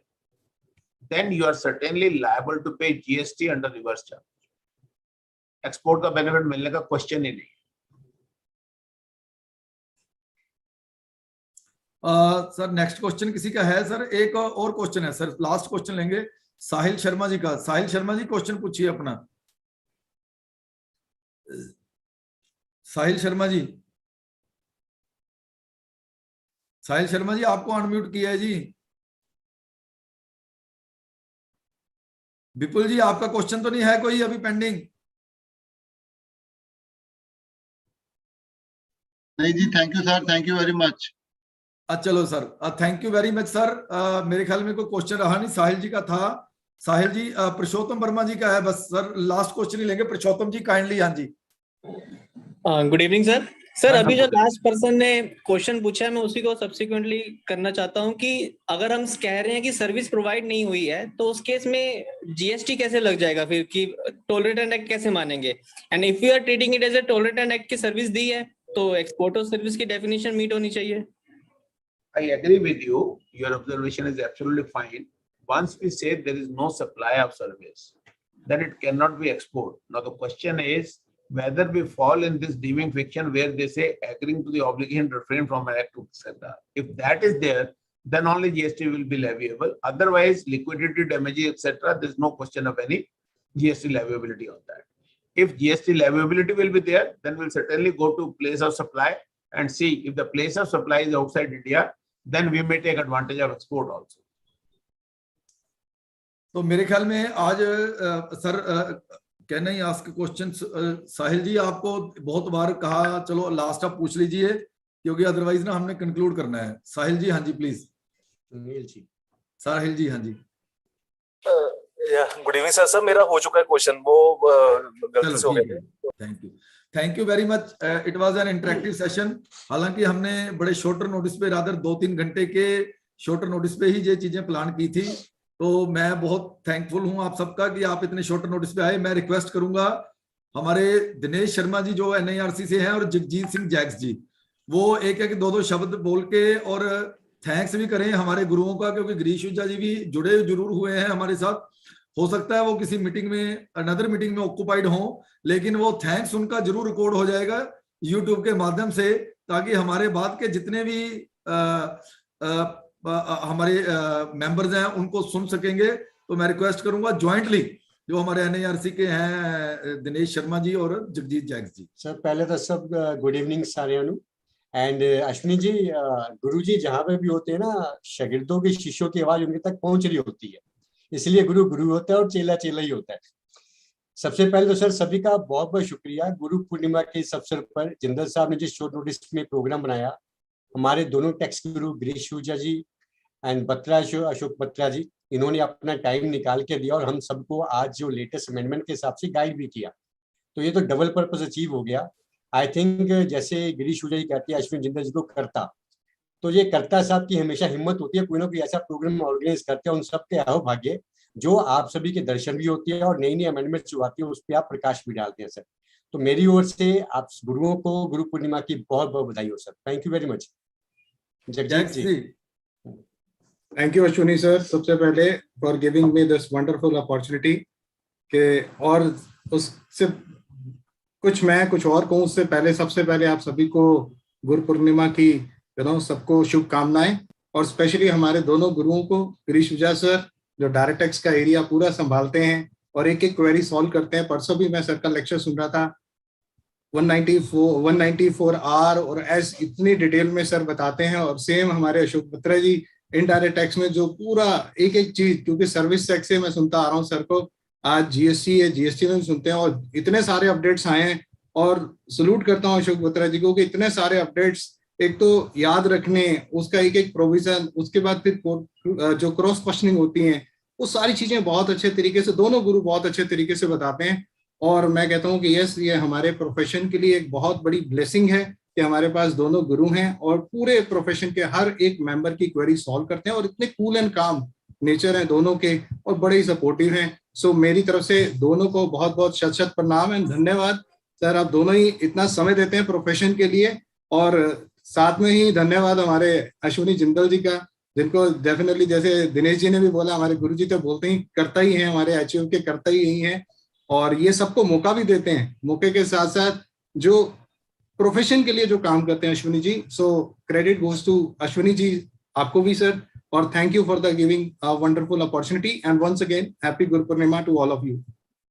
then you are certainly liable to pay GST under reverse charge. Export का benefit मिलने का question ही नहीं. Sir next question किसी का है? Sir एक और question है सर, लास्ट क्वेश्चन लेंगे साहिल शर्मा जी का. साहिल शर्मा जी क्वेश्चन पूछिए अपना. साहिल शर्मा जी, साहिल शर्मा जी आपको अनम्यूट किया है जी. विपुल जी आपका क्वेश्चन तो नहीं है कोई अभी पेंडिंग? नहीं जी, thank you sir, thank you very much. चलो sir, thank you very much sir. मेरे ख्याल में कोई क्वेश्चन रहा नहीं, साहिल जी का था. साहिल जी, पुरुषोत्तम वर्मा जी का है बस सर, लास्ट क्वेश्चन ही लेंगे. पुरुषोत्तम जी काइंडली. हाँ जी, गुड इवनिंग सर. सर अभी जो लास्ट पर्सन ने क्वेश्चन पूछा है मैं उसी को सब्सिक्वेंटली करना चाहता हूं कि अगर हम कह रहे हैं कि सर्विस प्रोवाइड नहीं हुई है तो उस केस में जीएसटी कैसे लग जाएगा फिर, कि टॉलरेटेड एक्ट कैसे मानेंगे? And if you are treating it as a tolerated act की सर्विस दी है तो एक्सपोर्ट ऑफ सर्विस की डेफिनेशन मीट होनी चाहिए. I agree with you. Your observation is absolutely fine. Once we say there is no supply of service, then it cannot be export. Now the question is whether we fall in this deeming fiction where they say agreeing to the obligation to refrain from an act, etc. If that is there, then only GST will be leviable. Otherwise, liquidated damages, etc. There is no question of any GST leviability on that. If GST leviability will be there, then we'll certainly go to place of supply and see if the place of supply is outside India, then we may take advantage of export also. तो मेरे ख्याल में आज sir can I ask question? Sahil ji आपको बहुत बार कहा चलो last आप पूछ लीजिए क्योंकि अदरवाइज ना हमने कंक्लूड करना है. साहिल जी, हाँ जी प्लीज. सुनील जी, साहिल जी, हाँ जी. Good evening sir. मेरा हो चुका है क्वेश्चन, वो गलती से हो गया. Thank you, thank you very much. It was an interactive session. हालांकि हमने बड़े शॉर्टर नोटिस पे, रादर 2-3 घंटे के शॉर्टर नोटिस पे ही ये चीजें प्लान की थी. तो मैं बहुत थैंकफुल हूं आप सबका कि आप इतने शॉर्टर नोटिस पे आए. मैं रिक्वेस्ट करूंगा हमारे दिनेश शर्मा जी जो एनआईआरसी से हैं और जगजीत सिंह जैक्स जी, वो एक एक 2-2 शब्द बोल के और थैंक्स भी करें हमारे गुरुओं का, क्योंकि गिरीश ऊर्जा जी भी जुड़े जरूर हुए हैं हमारे साथ. हो सकता है वो किसी मीटिंग में, अनदर मीटिंग में ऑक्यूपाइड हो, लेकिन वो थैंक्स उनका जरूर रिकॉर्ड हो जाएगा यूट्यूब के माध्यम से, ताकि हमारे बाद के जितने भी हमारे मेंबर्स हैं उनको सुन सकेंगे. तो मैं रिक्वेस्ट करूंगा ज्वाइंटली जो हमारे एनआईआरसी के हैं दिनेश शर्मा जी और जगजीत जैक्स जी. सर पहले तो सब गुड इवनिंग सारे अनु एंड अश्विनी जी. गुरु जी जहाँ पे भी होते हैं ना, शागिर्दों के शिष्यों की आवाज उनके तक पहुंच रही होती है, इसलिए गुरु गुरु होता है और चेला चेला ही होता है. सबसे पहले तो सर सभी का बहुत बहुत शुक्रिया. गुरु पूर्णिमा के इस अवसर पर जिंदल साहब ने जिस शॉर्ट नोटिस में प्रोग्राम बनाया, हमारे दोनों टेक्स गुरु गिरीश ऊर्जा जी एंड अशोक बत्रा जी, इन्होंने अपना टाइम निकाल के दिया और हम सबको आज जो लेटेस्ट अमेंडमेंट के हिसाब से गाइड भी किया. तो ये तो डबल पर्पस अचीव हो गया. आई थिंक जैसे गिरीश ऊर्जा जी कहती है अश्विन जिंदल जी को करता, तो ये करता साहब की हमेशा हिम्मत होती है कोई ना कोई ऐसा प्रोग्राम ऑर्गेनाइज करते हैं. उन सबके अहो भाग्य जो आप सभी के दर्शन भी होती है और नई नई अमेंडमेंट जो आती है उस पर आप प्रकाश भी डालते हैं. सर तो मेरी ओर से आप गुरुओं को गुरु पूर्णिमा की बहुत बहुत बधाई हो sir. Thank you very much. Jagjit ji. Thank you Ashwini sir, सबसे पहले for giving me this wonderful opportunity के, और उससे कुछ मैं कुछ और कहूँ उससे पहले सबसे पहले आप सभी को गुरु पूर्णिमा की सबको शुभकामनाएं, और स्पेशली हमारे दोनों गुरुओं को, गिरीश विजय सर जो डायरेक्ट टैक्स का एरिया पूरा संभालते हैं और एक एक क्वेरी सॉल्व करते हैं। परसों भी मैं सर का लेक्चर सुन रहा था, 194R और एस इतनी डिटेल में सर बताते हैं। और सेम हमारे अशोक बत्रा जी इनडायरेक्ट टैक्स में जो पूरा एक एक चीज, क्योंकि सर्विस टैक्स से मैं सुनता आ रहा हूँ सर को, आज जीएसटी है, जीएसटी में सुनते हैं और इतने सारे अपडेट्स आए हैं। और सलूट करता हूँ अशोक बत्रा जी को कि इतने सारे अपडेट्स एक तो याद रखने, उसका एक एक प्रोविजन, उसके बाद फिर जो क्रॉस क्वेश्चनिंग होती है, वो सारी चीजें बहुत अच्छे तरीके से दोनों गुरु बहुत अच्छे तरीके से बताते हैं। और मैं कहता हूँ कि यस, ये हमारे प्रोफेशन के लिए एक बहुत बड़ी ब्लेसिंग है कि हमारे पास दोनों गुरु हैं और पूरे प्रोफेशन के हर एक मेंबर की क्वेरी सॉल्व करते हैं और इतने कूल एंड काम नेचर है दोनों के और बड़े ही सपोर्टिव हैं। सो मेरी तरफ से दोनों को बहुत बहुत शत शत प्रणाम एंड धन्यवाद सर, आप दोनों ही इतना समय देते हैं प्रोफेशन के लिए। और साथ में ही धन्यवाद हमारे अश्विनी जिंदल जी का, जिनको डेफिनेटली जैसे दिनेश जी ने भी बोला, हमारे गुरु जी तो बोलते ही करता ही है, हमारे एचयू के करता ही यही है और ये सबको मौका भी देते हैं। मौके के साथ साथ जो प्रोफेशन के लिए जो काम करते हैं Ashwini ji, so credit goes to Ashwini ji, आपको भी सर, और thank you for the giving a wonderful opportunity and once again happy Guru Purnima to all of you.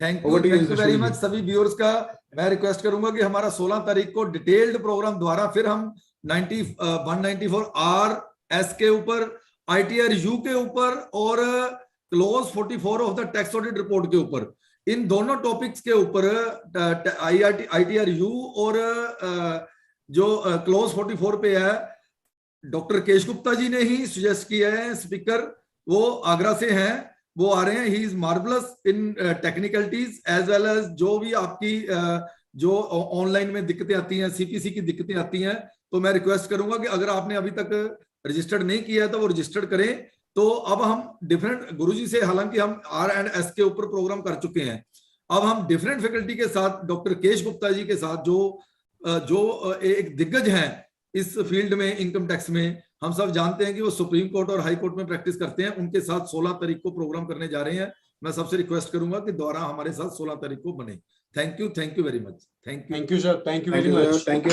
Thank you very much सभी व्यूअर्स का। मैं रिक्वेस्ट करूंगा कि हमारा 16 तारीख को डिटेल्ड प्रोग्राम द्वारा फिर हम 194R के ऊपर, ITRU के ऊपर और close 44 of the tax audit report के ऊपर, इन दोनों टॉपिक्स के ऊपर ITRU और जो क्लोज 44 पे है, डॉक्टर केश गुप्ता जी ने ही सजेस्ट किया है स्पीकर, वो आगरा से हैं, वो आ रहे हैं। He is marvellous in technicalities as well as जो भी आपकी जो ऑनलाइन में दिक्कतें आती हैं, CPC की दिक्कतें आती हैं। तो मैं रिक्वेस्ट करूंगा कि अगर आपने अभी तक रजिस्टर्ड नहीं किया है तो वो रजिस्टर्ड करें। तो अब हम डिफरेंट गुरुजी से, हालांकि हम R&S के ऊपर प्रोग्राम कर चुके हैं, अब हम डिफरेंट फैकल्टी के साथ, डॉक्टर केश गुप्ता जी के साथ जो एक दिग्गज हैं इस फील्ड में, इनकम टैक्स में, हम सब जानते हैं कि वो सुप्रीम कोर्ट और हाई कोर्ट में प्रैक्टिस करते हैं, उनके साथ 16 तारीख को प्रोग्राम करने जा रहे हैं। मैं सबसे रिक्वेस्ट करूंगा कि दोबारा हमारे साथ 16 तारीख को बने। Thank you very much. Thank you sir, thank you very much. Thank you.